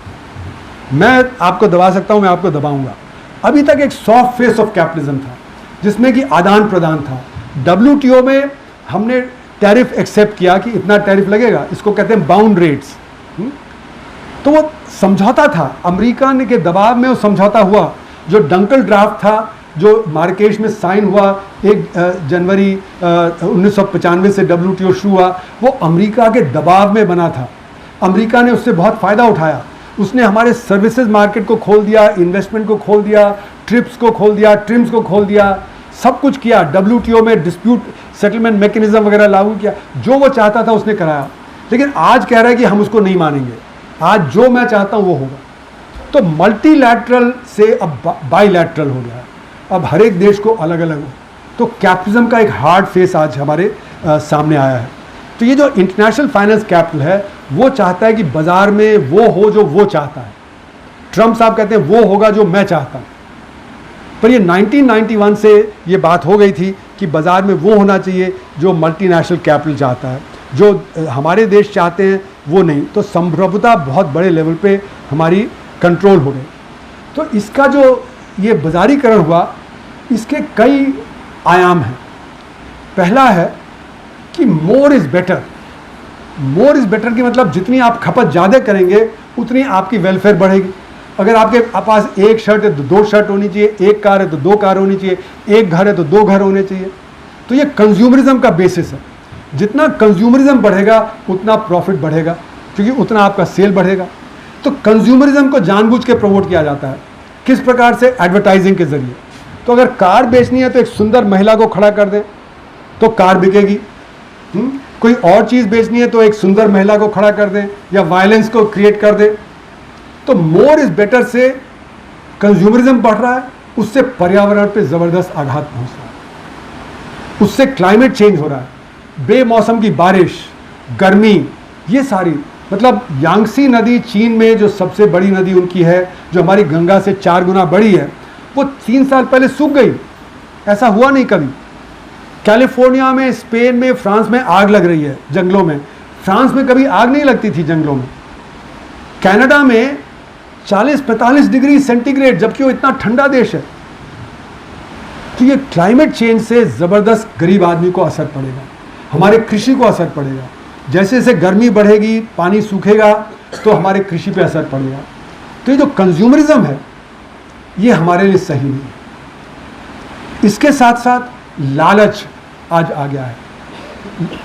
मैं आपको दबा सकता हूं, मैं आपको दबाऊंगा। अभी तक एक सॉफ्ट फेस ऑफ कैपिटलिज्म था, जिसमें कि आदान प्रदान था। WTO में हमने टैरिफ एक्सेप्ट किया कि इतना टैरिफ लगेगा, इसको कहते हैं बाउंड रेट्स। तो वो समझौता था, अमेरिका के दबाव में वो समझौता हुआ। जो डंकल ड्राफ्ट था, जो मार्केश में साइन हुआ 1 जनवरी 1995 से WTO शुरू हुआ, वो अमेरिका के दबाव में बना था। अमेरिका ने उससे बहुत फ़ायदा उठाया। उसने हमारे सर्विसेज मार्केट को खोल दिया, इन्वेस्टमेंट को खोल दिया, ट्रिप्स को खोल दिया, ट्रिम्स को खोल दिया, सब कुछ किया। WTO में डिस्प्यूट सेटलमेंट मैकेनिज्म वगैरह लागू किया, जो वो चाहता था उसने कराया। लेकिन आज कह रहा है कि हम उसको नहीं मानेंगे, आज जो मैं चाहता हूँ वो होगा। तो मल्टीलैटरल से अब बाईलैटरल हो गया, अब हर एक देश को अलग अलग हो। तो कैपिटलिज्म का एक हार्ड फेस आज हमारे सामने आया है। तो ये जो इंटरनेशनल फाइनेंस कैपिटल है, वो चाहता है कि बाजार में वो हो जो वो चाहता है। ट्रम्प साहब कहते हैं वो होगा जो मैं चाहता हूँ। पर ये 1991 से ये बात हो गई थी कि बाजार में वो होना चाहिए जो मल्टीनेशनल कैपिटल चाहता है, जो हमारे देश चाहते हैं वो नहीं। तो संप्रभुता बहुत बड़े लेवल पे हमारी कंट्रोल हो गई। तो इसका जो ये बाजारीकरण हुआ, इसके कई आयाम हैं। पहला है कि मोर is better. More is better की मतलब जितनी आप खपत ज़्यादा करेंगे उतनी आपकी वेलफेयर बढ़ेगी। अगर आपके पास एक शर्ट है तो 2 शर्ट होनी चाहिए, एक कार है तो 2 कार होनी चाहिए, एक घर है तो 2 घर होने चाहिए। तो ये कंज्यूमरिज्म का बेसिस है। जितना कंज्यूमरिज्म बढ़ेगा उतना प्रॉफिट बढ़ेगा, क्योंकि उतना आपका सेल बढ़ेगा। तो कंज्यूमरिज्म को जानबूझ के प्रमोट किया जाता है। किस प्रकार से? एडवर्टाइजिंग के जरिए। तो अगर कार बेचनी है तो एक सुंदर महिला को खड़ा कर दें तो कार बिकेगी। कोई और चीज़ बेचनी है तो एक सुंदर महिला को खड़ा कर दें या वायलेंस को क्रिएट कर दें। तो मोर इज़ बेटर से कंज्यूमरिज्म बढ़ रहा है, उससे पर्यावरण पे ज़बरदस्त आघात पहुंच रहा है, उससे क्लाइमेट चेंज हो रहा है। बेमौसम की बारिश, गर्मी, ये सारी, मतलब यांगसी नदी चीन में जो सबसे बड़ी नदी उनकी है, जो हमारी गंगा से 4 गुना बड़ी है, वो 3 साल पहले सूख गई। ऐसा हुआ नहीं कभी। कैलिफोर्निया में, स्पेन में, फ्रांस में आग लग रही है जंगलों में। फ्रांस में कभी आग नहीं लगती थी जंगलों में। कनाडा में 40-45 डिग्री सेंटीग्रेड, जबकि वो इतना ठंडा देश है। तो ये क्लाइमेट चेंज से ज़बरदस्त गरीब आदमी को असर पड़ेगा, हमारे कृषि को असर पड़ेगा। जैसे जैसे गर्मी बढ़ेगी, पानी सूखेगा, तो हमारे कृषि पे असर पड़ेगा। तो ये जो कंज्यूमरिज्म है ये हमारे लिए सही नहीं है। इसके साथ साथ लालच आज आ गया है।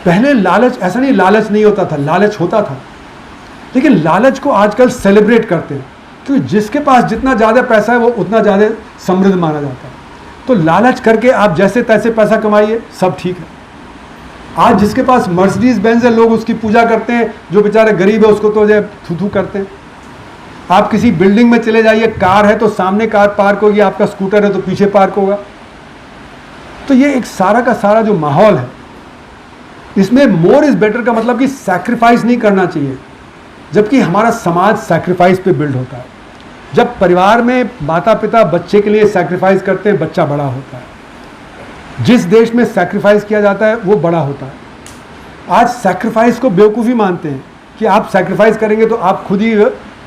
पहले लालच, ऐसा नहीं लालच नहीं होता था, लालच होता था, लेकिन लालच को आजकल सेलिब्रेट करते हैं, क्योंकि जिसके पास जितना ज़्यादा पैसा है वो उतना ज़्यादा समृद्ध माना जाता है। तो लालच करके आप जैसे तैसे पैसा कमाइए, सब ठीक है। आज जिसके पास मर्सिडीज बेंज है, लोग उसकी पूजा करते हैं, जो बेचारे गरीब है उसको तो जो थू थू करते हैं। आप किसी बिल्डिंग में चले जाइए, कार है तो सामने कार पार्क होगी, आपका स्कूटर है तो पीछे पार्क होगा। तो ये एक सारा का सारा जो माहौल है, इसमें मोर इज बेटर का मतलब कि सैक्रिफाइस नहीं करना चाहिए, जबकि हमारा समाज सैक्रिफाइस पे बिल्ड होता है। जब परिवार में माता पिता बच्चे के लिए सैक्रिफाइस करते हैं, बच्चा बड़ा होता है। जिस देश में सैक्रिफाइस किया जाता है वो बड़ा होता है। आज सैक्रिफाइस को बेवकूफ़ी मानते हैं कि आप सैक्रिफाइस करेंगे तो आप खुद ही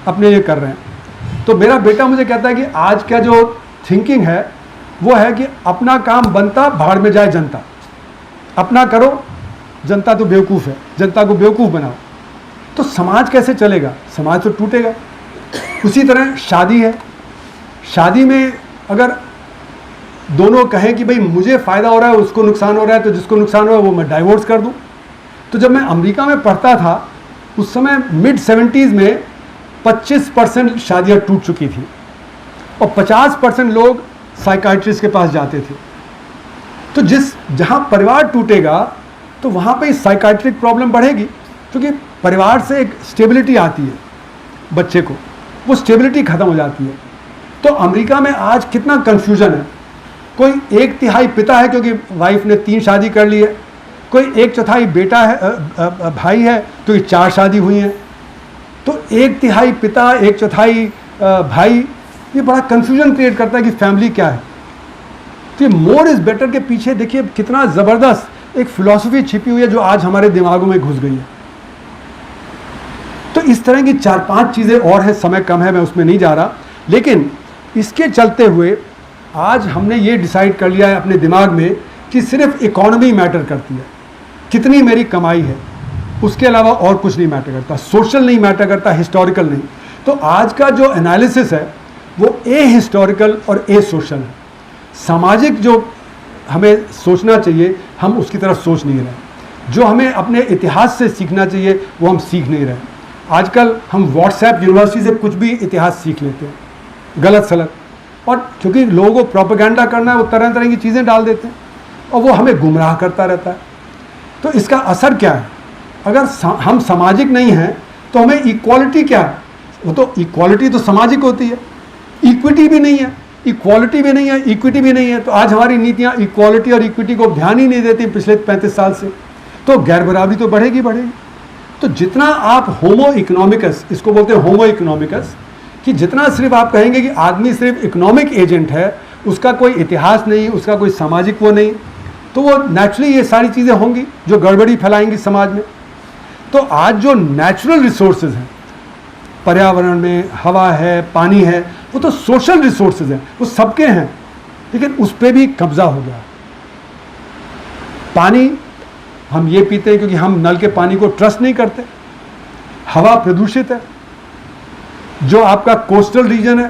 अपने लिए कर रहे हैं। तो मेरा बेटा मुझे कहता है कि आज का जो थिंकिंग है वो है कि अपना काम बनता, भाड़ में जाए जनता। अपना करो, जनता तो बेवकूफ़ है, जनता को बेवकूफ़ बनाओ। तो समाज कैसे चलेगा? समाज तो टूटेगा। उसी तरह शादी है, शादी में अगर दोनों कहें कि भाई मुझे फ़ायदा हो रहा है, उसको नुकसान हो रहा है, तो जिसको नुकसान हो रहा है वो मैं डाइवोर्स कर दूं। तो जब मैं अमेरिका में पढ़ता था उस समय मिड 70s में 25% शादियां टूट चुकी थी और 50% लोग साइकाइट्रिस्ट के पास जाते थे। तो जहां परिवार टूटेगा तो वहां पे साइकाइट्रिक प्रॉब्लम बढ़ेगी, क्योंकि परिवार से एक स्टेबिलिटी आती है, बच्चे को वो स्टेबिलिटी खत्म हो जाती है। तो अमेरिका में आज कितना कंफ्यूजन है। कोई 1/3 पिता है क्योंकि वाइफ ने 3 शादी कर ली है, कोई 1/4 बेटा है, भाई है तो ये 4 शादी हुई हैं। तो 1/3 पिता, 1/4 भाई, ये बड़ा कंफ्यूजन क्रिएट करता है कि फैमिली क्या है। तो ये मोर इज बेटर के पीछे देखिए कितना ज़बरदस्त एक फिलॉसफी छिपी हुई है जो आज हमारे दिमागों में घुस गई है। तो इस तरह की 4-5 चीज़ें और हैं, समय कम है मैं उसमें नहीं जा रहा, लेकिन इसके चलते हुए आज हमने ये डिसाइड कर लिया है अपने दिमाग में कि सिर्फ इकोनॉमी मैटर करती है, कितनी मेरी कमाई है, उसके अलावा और कुछ नहीं मैटर करता। सोशल नहीं मैटर करता, हिस्टोरिकल नहीं। तो आज का जो एनालिसिस है वो ए हिस्टोरिकल और ए सोशल है। सामाजिक जो हमें सोचना चाहिए हम उसकी तरफ सोच नहीं रहे, जो हमें अपने इतिहास से सीखना चाहिए वो हम सीख नहीं रहे। आजकल हम व्हाट्सएप यूनिवर्सिटी से कुछ भी इतिहास सीख लेते हैं, गलत सलत, और क्योंकि लोगों को प्रोपेगेंडा करना है वो तरह तरह की चीज़ें डाल देते हैं और वो हमें गुमराह करता रहता है। तो इसका असर क्या है? अगर हम सामाजिक नहीं हैं तो हमें इक्वालिटी क्या है? वो तो इक्वालिटी तो सामाजिक होती है, इक्विटी भी नहीं है, इक्वालिटी भी नहीं है, इक्विटी भी नहीं है। तो आज हमारी नीतियाँ इक्वालिटी और इक्विटी को ध्यान ही नहीं देती पिछले 35 साल से। तो गैर बराबरी तो बढ़ेगी बढ़ेगी। तो जितना आप होमो इकोनॉमिकस, इसको बोलते हैं होमो इकोनॉमिकस, कि जितना सिर्फ आप कहेंगे कि आदमी सिर्फ इकोनॉमिक एजेंट है, उसका कोई इतिहास नहीं, उसका कोई सामाजिक वो नहीं, तो वो नेचुरली ये सारी चीज़ें होंगी जो गड़बड़ी फैलाएंगी समाज में। तो आज जो नेचुरल रिसोर्सेज हैं पर्यावरण में, हवा है, पानी है, वो तो सोशल रिसोर्सेज हैं, वो सबके हैं, लेकिन उस पर भी कब्जा हो गया। पानी हम ये पीते हैं क्योंकि हम नल के पानी को ट्रस्ट नहीं करते। हवा प्रदूषित है। जो आपका कोस्टल रीजन है,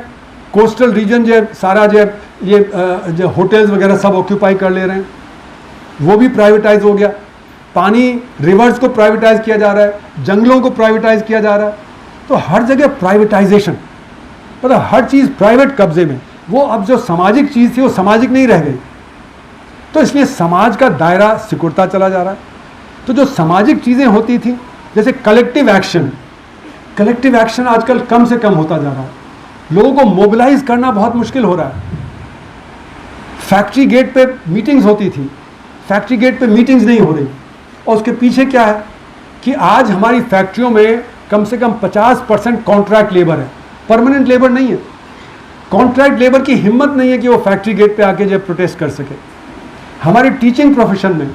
कोस्टल रीजन जो सारा जो होटल्स वगैरह सब ऑक्यूपाई कर ले रहे हैं, वो भी प्राइवेटाइज हो गया। पानी, रिवर्स को प्राइवेटाइज किया जा रहा है, जंगलों को प्राइवेटाइज किया जा रहा है। तो हर जगह प्राइवेटाइजेशन, मतलब हर चीज़ प्राइवेट कब्जे में। वो अब जो सामाजिक चीज़ थी वो सामाजिक नहीं रह गई। तो इसलिए समाज का दायरा सिकुड़ता चला जा रहा है। तो जो सामाजिक चीज़ें होती थी जैसे कलेक्टिव एक्शन आजकल कम से कम होता जा रहा है। लोगों को मोबिलाइज करना बहुत मुश्किल हो रहा है। फैक्ट्री गेट पे मीटिंग्स होती थी, फैक्ट्री गेट पे मीटिंग्स नहीं हो रही, और उसके पीछे क्या है कि आज हमारी फैक्ट्रियों में कम से कम 50% कॉन्ट्रैक्ट लेबर है, परमानेंट लेबर नहीं है। कॉन्ट्रैक्ट लेबर की हिम्मत नहीं है कि वो फैक्ट्री गेट पे आके जो प्रोटेस्ट कर सके। हमारे टीचिंग प्रोफेशन में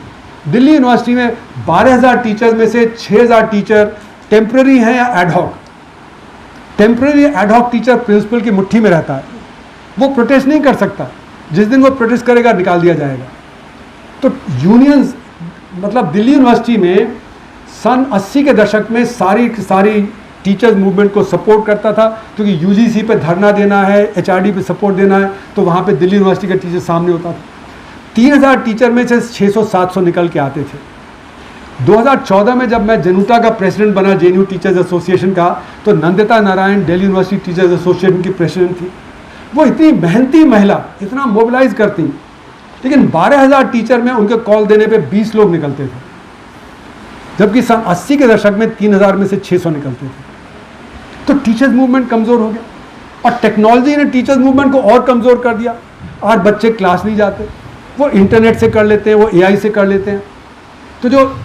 दिल्ली यूनिवर्सिटी में 12,000 टीचर्स में से 6,000 टीचर टेम्पररी हैं या ad hoc. Temporary ad hoc teacher principal की मुट्ठी में रहता है, वो प्रोटेस्ट नहीं कर सकता। जिस दिन वो प्रोटेस्ट करेगा निकाल दिया जाएगा। तो यूनियंस, मतलब दिल्ली यूनिवर्सिटी में सन 80 के दशक में सारी टीचर्स मूवमेंट को सपोर्ट करता था, क्योंकि यूजीसी पे धरना देना है, एचआरडी पे सपोर्ट देना है, तो वहाँ पे दिल्ली यूनिवर्सिटी का टीचर सामने होता था। 3,000 टीचर में से 600-700 निकल के आते थे। 2014 में जब मैं जनुटा का प्रेसिडेंट बना, जेएनयू टीचर्स एसोसिएशन का, तो Nandita Narayan Delhi university teachers association की प्रेसिडेंट थी। वो इतनी मेहनती महिला, इतना मोबिलाइज करती, लेकिन 12,000 टीचर में उनके कॉल देने पे 20 लोग निकलते थे, जबकि सन 80 के दशक में 3,000 में से 600 निकलते थे। तो टीचर्स मूवमेंट कमज़ोर हो गया, और टेक्नोलॉजी ने टीचर्स मूवमेंट को और कमज़ोर कर दिया। आज बच्चे क्लास नहीं जाते, वो इंटरनेट से कर लेते हैं, वो एआई से कर लेते हैं। तो जो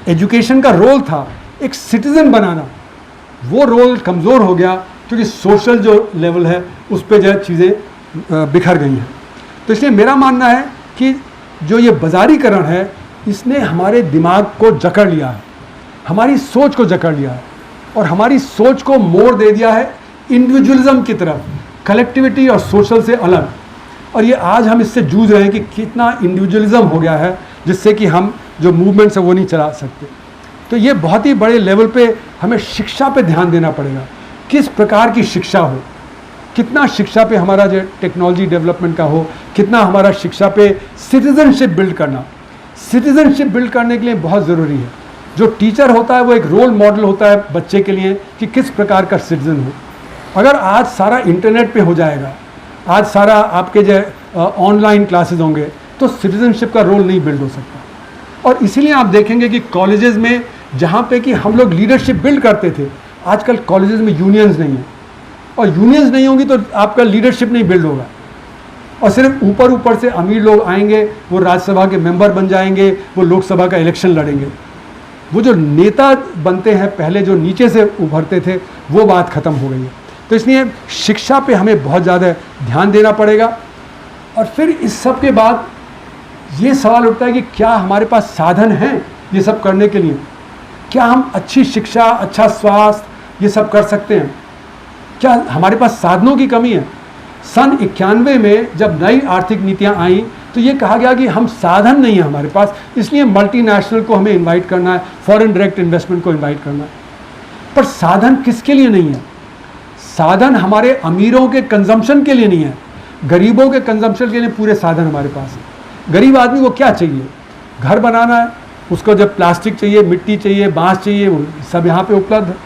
एजुकेशन का रोल था एक सिटीज़न बनाना, वो रोल कमज़ोर हो गया, क्योंकि सोशल जो लेवल है उस पर जो चीज़ें बिखर गई हैं। तो इसलिए मेरा मानना है कि जो ये बाज़ारीकरण है इसने हमारे दिमाग को जकड़ लिया है, हमारी सोच को जकड़ लिया है, और हमारी सोच को मोड़ दे दिया है इंडिविजुअलिज्म की तरफ, कलेक्टिविटी और सोशल से अलग। और ये आज हम इससे जूझ रहे हैं कि कितना इंडिविजुअलिज्म हो गया है, जिससे कि हम जो मूवमेंट्स है वो नहीं चला सकते। तो ये बहुत ही बड़े लेवल पे हमें शिक्षा पे ध्यान देना पड़ेगा, किस प्रकार की शिक्षा हो, कितना शिक्षा पे हमारा जो टेक्नोलॉजी डेवलपमेंट का हो, कितना हमारा शिक्षा पे सिटीजनशिप बिल्ड करना। सिटीजनशिप बिल्ड करने के लिए बहुत ज़रूरी है, जो टीचर होता है वो एक रोल मॉडल होता है बच्चे के लिए कि किस प्रकार का सिटीजन हो। अगर आज सारा इंटरनेट पे हो जाएगा, आज सारा आपके जो ऑनलाइन क्लासेस होंगे, तो सिटीजनशिप का रोल नहीं बिल्ड हो सकता। और इसीलिए आप देखेंगे कि कॉलेजेस में जहाँ पे कि हम लोग लीडरशिप बिल्ड करते थे, आजकल कॉलेजेस में यूनियंस नहीं है, और यूनियंस नहीं होंगी तो आपका लीडरशिप नहीं बिल्ड होगा, और सिर्फ ऊपर ऊपर से अमीर लोग आएंगे, वो राज्यसभा के मेंबर बन जाएंगे, वो लोकसभा का इलेक्शन लड़ेंगे। वो जो नेता बनते हैं पहले, जो नीचे से उभरते थे, वो बात ख़त्म हो गई है। तो इसलिए शिक्षा पे हमें बहुत ज़्यादा ध्यान देना पड़ेगा। और फिर इस सब के बाद ये सवाल उठता है कि क्या हमारे पास साधन हैं ये सब करने के लिए? क्या हम अच्छी शिक्षा, अच्छा स्वास्थ्य ये सब कर सकते हैं? क्या हमारे पास साधनों की कमी है? सन 91 में जब नई आर्थिक नीतियां आई तो ये कहा गया कि हम साधन नहीं है हमारे पास, इसलिए मल्टीनेशनल को हमें इनवाइट करना है, फॉरेन डायरेक्ट इन्वेस्टमेंट को इनवाइट करना है। पर साधन किसके लिए नहीं है? साधन हमारे अमीरों के कंजम्पशन के लिए नहीं है, गरीबों के कंजम्पशन के लिए पूरे साधन हमारे पास है। गरीब आदमी को क्या चाहिए? घर बनाना है, उसको जब प्लास्टिक चाहिए, मिट्टी चाहिए, बांस चाहिए, वो सब यहाँ पे उपलब्ध है।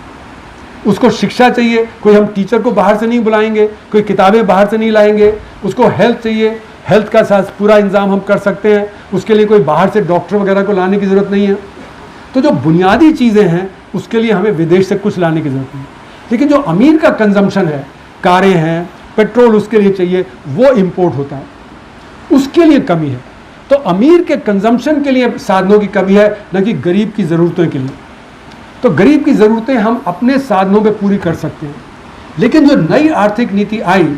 उसको शिक्षा चाहिए, कोई हम टीचर को बाहर से नहीं बुलाएंगे, कोई किताबें बाहर से नहीं लाएंगे। उसको हेल्थ चाहिए, हेल्थ का पूरा इंतजाम हम कर सकते हैं, उसके लिए कोई बाहर से डॉक्टर वगैरह को लाने की ज़रूरत नहीं है। तो जो बुनियादी चीज़ें हैं उसके लिए हमें विदेश से कुछ लाने की ज़रूरत नहीं। लेकिन जो अमीर का कंजम्पशन है, कारें हैं, पेट्रोल उसके लिए चाहिए, वो इम्पोर्ट होता है, उसके लिए कमी है। तो अमीर के कंजम्पशन के लिए साधनों की कमी है, न कि गरीब की ज़रूरतों के लिए। तो गरीब की ज़रूरतें हम अपने साधनों पे पूरी कर सकते हैं। लेकिन जो नई आर्थिक नीति आई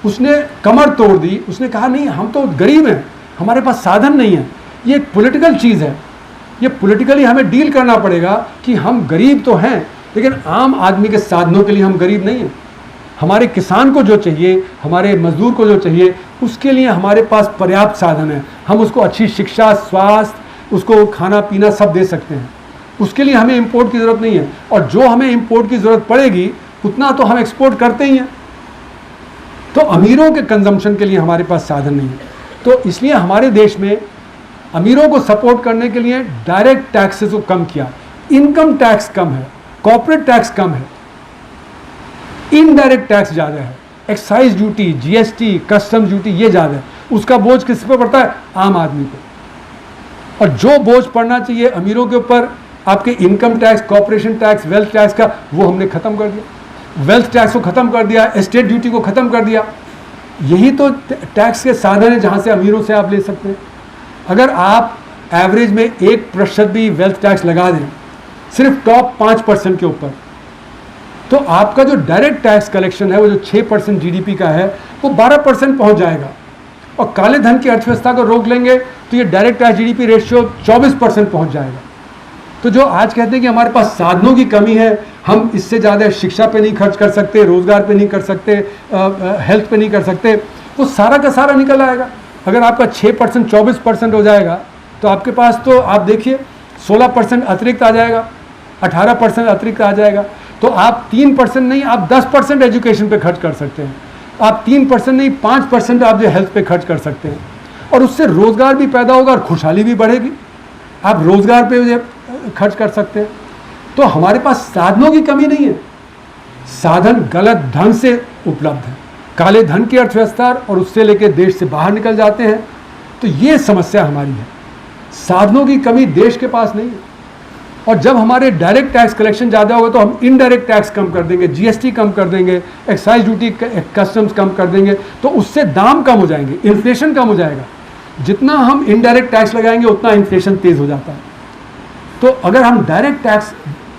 उसने कमर तोड़ दी, उसने कहा नहीं, हम तो गरीब हैं, हमारे पास साधन नहीं है। ये एक पॉलिटिकल चीज़ है, ये पॉलिटिकली हमें डील करना पड़ेगा कि हम गरीब तो हैं, लेकिन आम आदमी के साधनों के लिए हम गरीब नहीं हैं। हमारे किसान को जो चाहिए, हमारे मजदूर को जो चाहिए, उसके लिए हमारे पास पर्याप्त साधन है। हम उसको अच्छी शिक्षा, स्वास्थ्य, उसको खाना पीना सब दे सकते हैं। उसके लिए हमें इंपोर्ट की ज़रूरत नहीं है, और जो हमें इंपोर्ट की ज़रूरत पड़ेगी उतना तो हम एक्सपोर्ट करते ही हैं। तो अमीरों के कंजम्पशन के लिए हमारे पास साधन नहीं है। तो इसलिए हमारे देश में अमीरों को सपोर्ट करने के लिए डायरेक्ट टैक्सेस को कम किया, इनकम टैक्स कम है, कॉर्पोरेट टैक्स कम है, इनडायरेक्ट टैक्स ज़्यादा है, excise duty, GST, customs duty ये ज़्यादा है। उसका बोझ किस पे पड़ता है? आम आदमी पे। और जो बोझ पड़ना चाहिए अमीरों के ऊपर, आपके income tax, corporation tax, wealth tax का, वो हमने ख़त्म कर दिया। वेल्थ टैक्स को ख़त्म कर दिया, एस्टेट ड्यूटी को ख़त्म कर दिया। यही तो टैक्स के साधन है जहाँ से अमीरों से आप ले सकते हैं। अगर आप एवरेज में 1% भी वेल्थ टैक्स लगा दें, सिर्फ टॉप 5% के ऊपर, तो आपका जो डायरेक्ट टैक्स कलेक्शन है वो जो 6% जीडीपी का है वो 12% पहुँच जाएगा। और काले धन की अर्थव्यवस्था को रोक लेंगे तो ये डायरेक्ट टैक्स जीडीपी रेशियो 24% पहुँच जाएगा। तो जो आज कहते हैं कि हमारे पास साधनों की कमी है, हम इससे ज़्यादा शिक्षा पे नहीं खर्च कर सकते, रोज़गार पे नहीं कर सकते, हेल्थ पे नहीं कर सकते, वो सारा का सारा निकल आएगा। अगर आपका 6% 24% हो जाएगा तो आपके पास तो आप देखिए 16% अतिरिक्त आ जाएगा, 18% अतिरिक्त आ जाएगा। तो आप 3% नहीं, आप 10% एजुकेशन पे खर्च कर सकते हैं, आप 3% नहीं 5% आप जो हेल्थ पे खर्च कर सकते हैं, और उससे रोज़गार भी पैदा होगा और खुशहाली भी बढ़ेगी। आप रोज़गार पे खर्च कर सकते हैं। तो हमारे पास साधनों की कमी नहीं है, साधन गलत ढंग से उपलब्ध है। काले धन की अर्थव्यवस्था और उससे लेकर देश से बाहर निकल जाते हैं। तो ये समस्या हमारी है, साधनों की कमी देश के पास नहीं है। और जब हमारे डायरेक्ट टैक्स कलेक्शन ज़्यादा होगा तो हम इनडायरेक्ट टैक्स कम कर देंगे, जीएसटी कम कर देंगे, एक्साइज ड्यूटी, कस्टम्स कम कर देंगे, तो उससे दाम कम हो जाएंगे, इन्फ्लेशन कम हो जाएगा। जितना हम इनडायरेक्ट टैक्स लगाएंगे उतना इन्फ्लेशन तेज़ हो जाता है। तो अगर हम डायरेक्ट टैक्स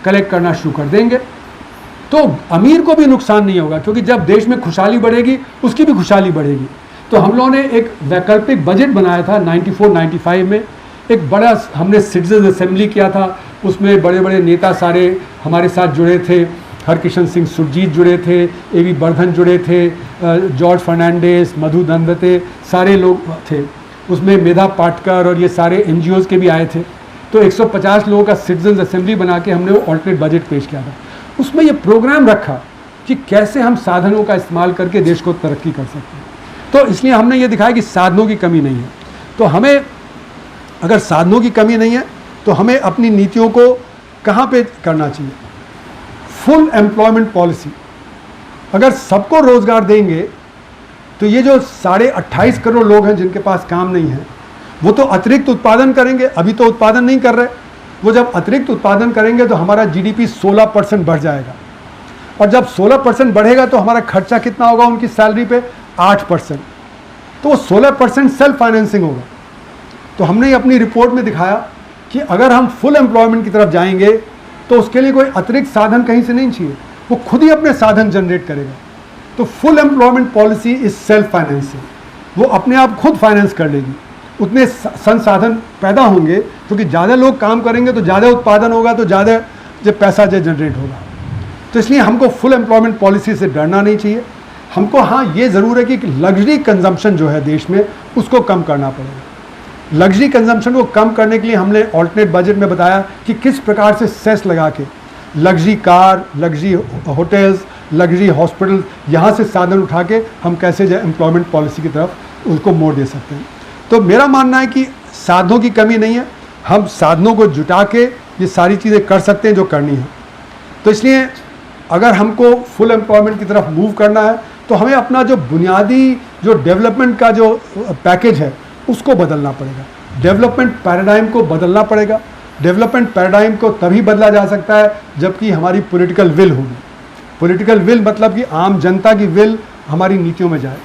कलेक्ट करना शुरू कर देंगे तो अमीर को भी नुकसान नहीं होगा, क्योंकि जब देश में खुशहाली बढ़ेगी उसकी भी खुशहाली बढ़ेगी। तो हम लोगों ने एक वैकल्पिक बजट बनाया था 94-95 में, एक बड़ा हमने सिटीजन असेंबली किया था, उसमें बड़े बड़े नेता सारे हमारे साथ जुड़े थे, हरकिशन सिंह सुरजीत जुड़े थे, ए.वी. बर्धन जुड़े थे, जॉर्ज फर्नांडिस, मधु दंदते, सारे लोग थे उसमें, मेधा पाटकर और ये सारे NGOs के भी आए थे। तो 150 लोगों का सिटीजन असेंबली बना के हमने वो ऑल्टरनेट बजट पेश किया था। उसमें ये प्रोग्राम रखा कि कैसे हम साधनों का इस्तेमाल करके देश को तरक्की कर सकते हैं। तो इसलिए हमने ये दिखाया कि साधनों की कमी नहीं है। तो हमें अगर साधनों की कमी नहीं है तो हमें अपनी नीतियों को कहाँ पे करना चाहिए? Full employment policy. अगर सबको रोजगार देंगे तो ये जो 28.5 करोड़ लोग हैं जिनके पास काम नहीं है, वो तो अतिरिक्त उत्पादन करेंगे। अभी तो उत्पादन नहीं कर रहे, वो जब अतिरिक्त उत्पादन करेंगे तो हमारा GDP 16% बढ़ जाएगा, और जब 16% बढ़ेगा तो हमारा खर्चा कितना होगा उनकी सैलरी पे? 8%। तो वो 16% सेल्फ फाइनेंसिंग होगा। तो हमने अपनी रिपोर्ट में दिखाया कि अगर हम फुल एम्प्लॉयमेंट की तरफ जाएंगे तो उसके लिए कोई अतिरिक्त साधन कहीं से नहीं चाहिए, वो खुद ही अपने साधन जनरेट करेगा। तो full employment policy is self financing, वो अपने आप खुद फाइनेंस कर लेगी। उतने संसाधन पैदा होंगे, क्योंकि ज़्यादा लोग काम करेंगे तो ज़्यादा उत्पादन होगा, तो ज़्यादा जो पैसा जो जनरेट होगा। तो इसलिए हमको फुल एम्प्लॉयमेंट पॉलिसी से डरना नहीं चाहिए। हमको हाँ ये ज़रूर है कि लग्जरी कंजम्पशन जो है देश में उसको कम करना पड़ेगा। लग्जरी कंजम्पशन को कम करने के लिए हमने ऑल्टरनेट बजट में बताया कि किस प्रकार से सेस लगा के luxury car, luxury hotels, luxury hospital, यहाँ से साधन उठा के हम कैसे जो एम्प्लॉयमेंट पॉलिसी की तरफ उसको मोड़ दे सकते हैं। तो मेरा मानना है कि साधनों की कमी नहीं है, हम साधनों को जुटा के ये सारी चीज़ें कर सकते हैं जो करनी है। तो इसलिए अगर हमको फुल एम्प्लॉयमेंट की तरफ मूव करना है तो हमें अपना जो बुनियादी जो डेवलपमेंट का जो पैकेज है उसको बदलना पड़ेगा, डेवलपमेंट पैराडाइम को बदलना पड़ेगा। डेवलपमेंट पैराडाइम को तभी बदला जा सकता है जबकि हमारी पॉलिटिकल विल होगी। पॉलिटिकल विल मतलब कि आम जनता की विल हमारी नीतियों में जाए।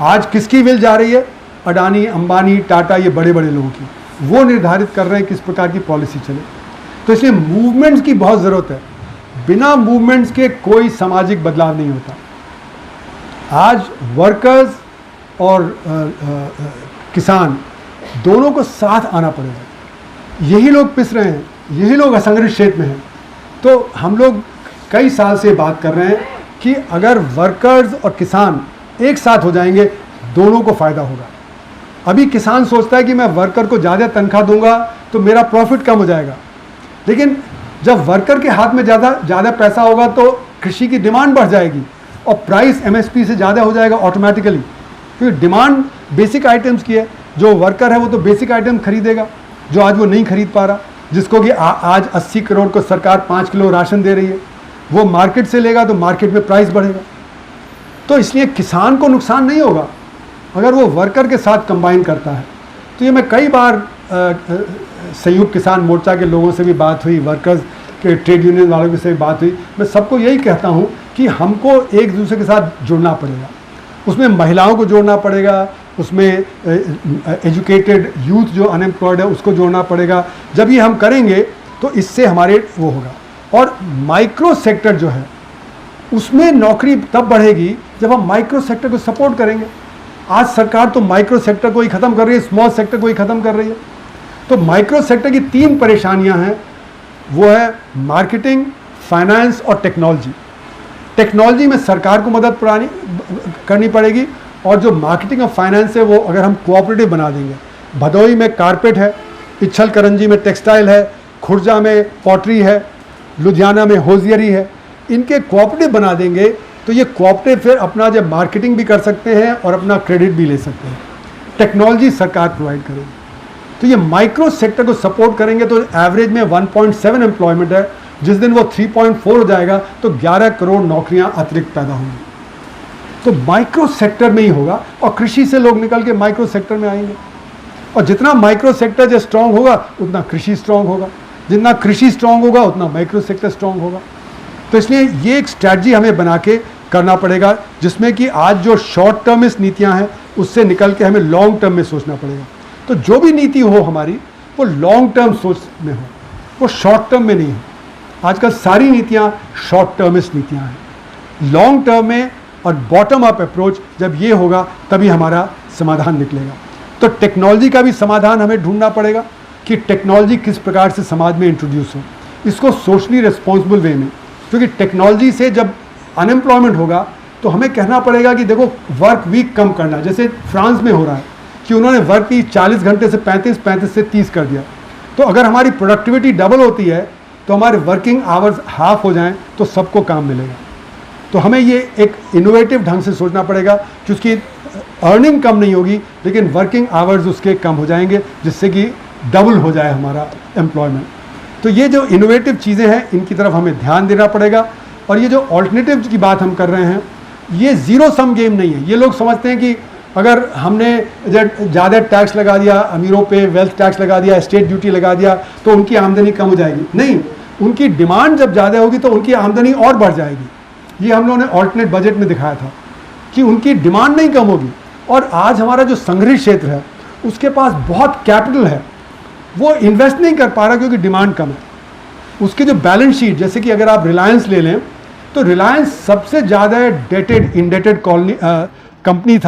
आज किसकी विल जा रही है? अडानी, अंबानी, टाटा, ये बड़े बड़े लोगों की। वो निर्धारित कर रहे हैं किस प्रकार की पॉलिसी चले। तो इसलिए मूवमेंट्स की बहुत ज़रूरत है। बिना मूवमेंट्स के कोई सामाजिक बदलाव नहीं होता। आज वर्कर्स और किसान दोनों को साथ आना पड़ेगा। यही लोग पिस रहे हैं, यही लोग असंगठित क्षेत्र में हैं। तो हम लोग कई साल से बात कर रहे हैं कि अगर वर्कर्स और किसान एक साथ हो जाएंगे दोनों को फ़ायदा होगा। अभी किसान सोचता है कि मैं वर्कर को ज़्यादा तनख्वाह दूंगा तो मेरा प्रॉफिट कम हो जाएगा, लेकिन जब वर्कर के हाथ में ज़्यादा पैसा होगा तो कृषि की डिमांड बढ़ जाएगी और प्राइस MSP से ज़्यादा हो जाएगा ऑटोमेटिकली, क्योंकि डिमांड बेसिक आइटम्स की है। जो वर्कर है वो तो बेसिक आइटम खरीदेगा जो आज वो नहीं खरीद पा रहा, जिसको कि आज 80 करोड़ को सरकार 5 किलो राशन दे रही है, वो मार्केट से लेगा तो मार्केट में प्राइस बढ़ेगा। तो इसलिए किसान को नुकसान नहीं होगा अगर वो वर्कर के साथ कंबाइन करता है। तो ये मैं कई बार संयुक्त किसान मोर्चा के लोगों से भी बात हुई, वर्कर्स के ट्रेड यूनियन वालों से भी बात हुई, मैं सबको यही कहता हूँ कि हमको एक दूसरे के साथ जुड़ना पड़ेगा। उसमें महिलाओं को जोड़ना पड़ेगा, उसमें एजुकेटेड यूथ जो अनएम्प्लॉयड है उसको जोड़ना पड़ेगा। जब ये हम करेंगे तो इससे हमारे वो होगा। और माइक्रो सेक्टर जो है उसमें नौकरी तब बढ़ेगी जब हम माइक्रो सेक्टर को सपोर्ट करेंगे। आज सरकार तो माइक्रो सेक्टर को ही ख़त्म कर रही है, स्मॉल सेक्टर को ही ख़त्म कर रही है। तो माइक्रो सेक्टर की 3 परेशानियां हैं, वो है मार्केटिंग, फाइनेंस और टेक्नोलॉजी। टेक्नोलॉजी में सरकार को मदद करनी पड़ेगी, और जो मार्केटिंग और फाइनेंस है वो अगर हम कोऑपरेटिव बना देंगे। भदोही में कारपेट है, इच्छल करंजी में टेक्सटाइल है, खुर्जा में पॉटरी है, लुधियाना में होजियरी है, इनके कोऑपरेटिव बना देंगे तो ये कोऑपरेटिव फिर अपना जब मार्केटिंग भी कर सकते हैं और अपना क्रेडिट भी ले सकते हैं। टेक्नोलॉजी सरकार प्रोवाइड करेगी। तो ये माइक्रो सेक्टर को सपोर्ट करेंगे तो एवरेज में 1.7 एम्प्लॉयमेंट है, जिस दिन वो 3.4 हो जाएगा तो 11 करोड़ नौकरियां अतिरिक्त पैदा होंगी। तो माइक्रो सेक्टर में ही होगा, और कृषि से लोग निकल के माइक्रो सेक्टर में आएंगे, और जितना माइक्रो सेक्टर जो स्ट्रांग होगा उतना कृषि स्ट्रांग होगा। जितना कृषि स्ट्रांग होगा उतना माइक्रो सेक्टर स्ट्रांग होगा। तो इसलिए ये एक स्ट्रैटेजी हमें बना के करना पड़ेगा, जिसमें कि आज जो शॉर्ट टर्मिस्ट नीतियां हैं उससे निकल के हमें लॉन्ग टर्म में सोचना पड़ेगा। तो जो भी नीति हो हमारी, वो लॉन्ग टर्म सोच में हो, वो शॉर्ट टर्म में नहीं हो। आजकल सारी नीतियां शॉर्ट टर्मिस्ट नीतियां हैं। लॉन्ग टर्म में और बॉटम अप अप्रोच जब ये होगा तभी हमारा समाधान निकलेगा। तो टेक्नोलॉजी का भी समाधान हमें ढूंढना पड़ेगा कि टेक्नोलॉजी किस प्रकार से समाज में इंट्रोड्यूस हो, इसको सोशली रिस्पॉन्सिबल वे में। क्योंकि टेक्नोलॉजी से जब अनएम्प्लॉयमेंट होगा तो हमें कहना पड़ेगा कि देखो वर्क वीक कम करना, जैसे फ्रांस में हो रहा है कि उन्होंने वर्क वीक 40 घंटे से 35 से 30 कर दिया। तो अगर हमारी प्रोडक्टिविटी डबल होती है तो हमारे वर्किंग आवर्स हाफ हो जाएं तो सबको काम मिलेगा। तो हमें ये एक इनोवेटिव ढंग से सोचना पड़ेगा कि उसकी अर्निंग कम नहीं होगी लेकिन वर्किंग आवर्स उसके कम हो जाएंगे, जिससे कि डबल हो जाए हमारा एम्प्लॉयमेंट। तो ये जो इनोवेटिव चीज़ें हैं इनकी तरफ हमें ध्यान देना पड़ेगा। और ये जो ऑल्टरनेटिव की बात हम कर रहे हैं, ये ज़ीरो सम गेम नहीं है। ये लोग समझते हैं कि अगर हमने ज़्यादा टैक्स लगा दिया अमीरों पे, वेल्थ टैक्स लगा दिया, स्टेट ड्यूटी लगा दिया तो उनकी आमदनी कम हो जाएगी। नहीं, उनकी डिमांड जब ज़्यादा होगी तो उनकी आमदनी और बढ़ जाएगी। ये हम लोगों ने ऑल्टरनेट बजट में दिखाया था कि उनकी डिमांड नहीं कम होगी। और आज हमारा जो संग्रहित क्षेत्र है उसके पास बहुत कैपिटल है, वो इन्वेस्ट नहीं कर पा रहा क्योंकि डिमांड कम है। उसकी जो बैलेंस शीट, जैसे कि अगर आप रिलायंस ले लें तो रिलायंस सबसे ज़्यादा डेटेड इंडेटेड कंपनी था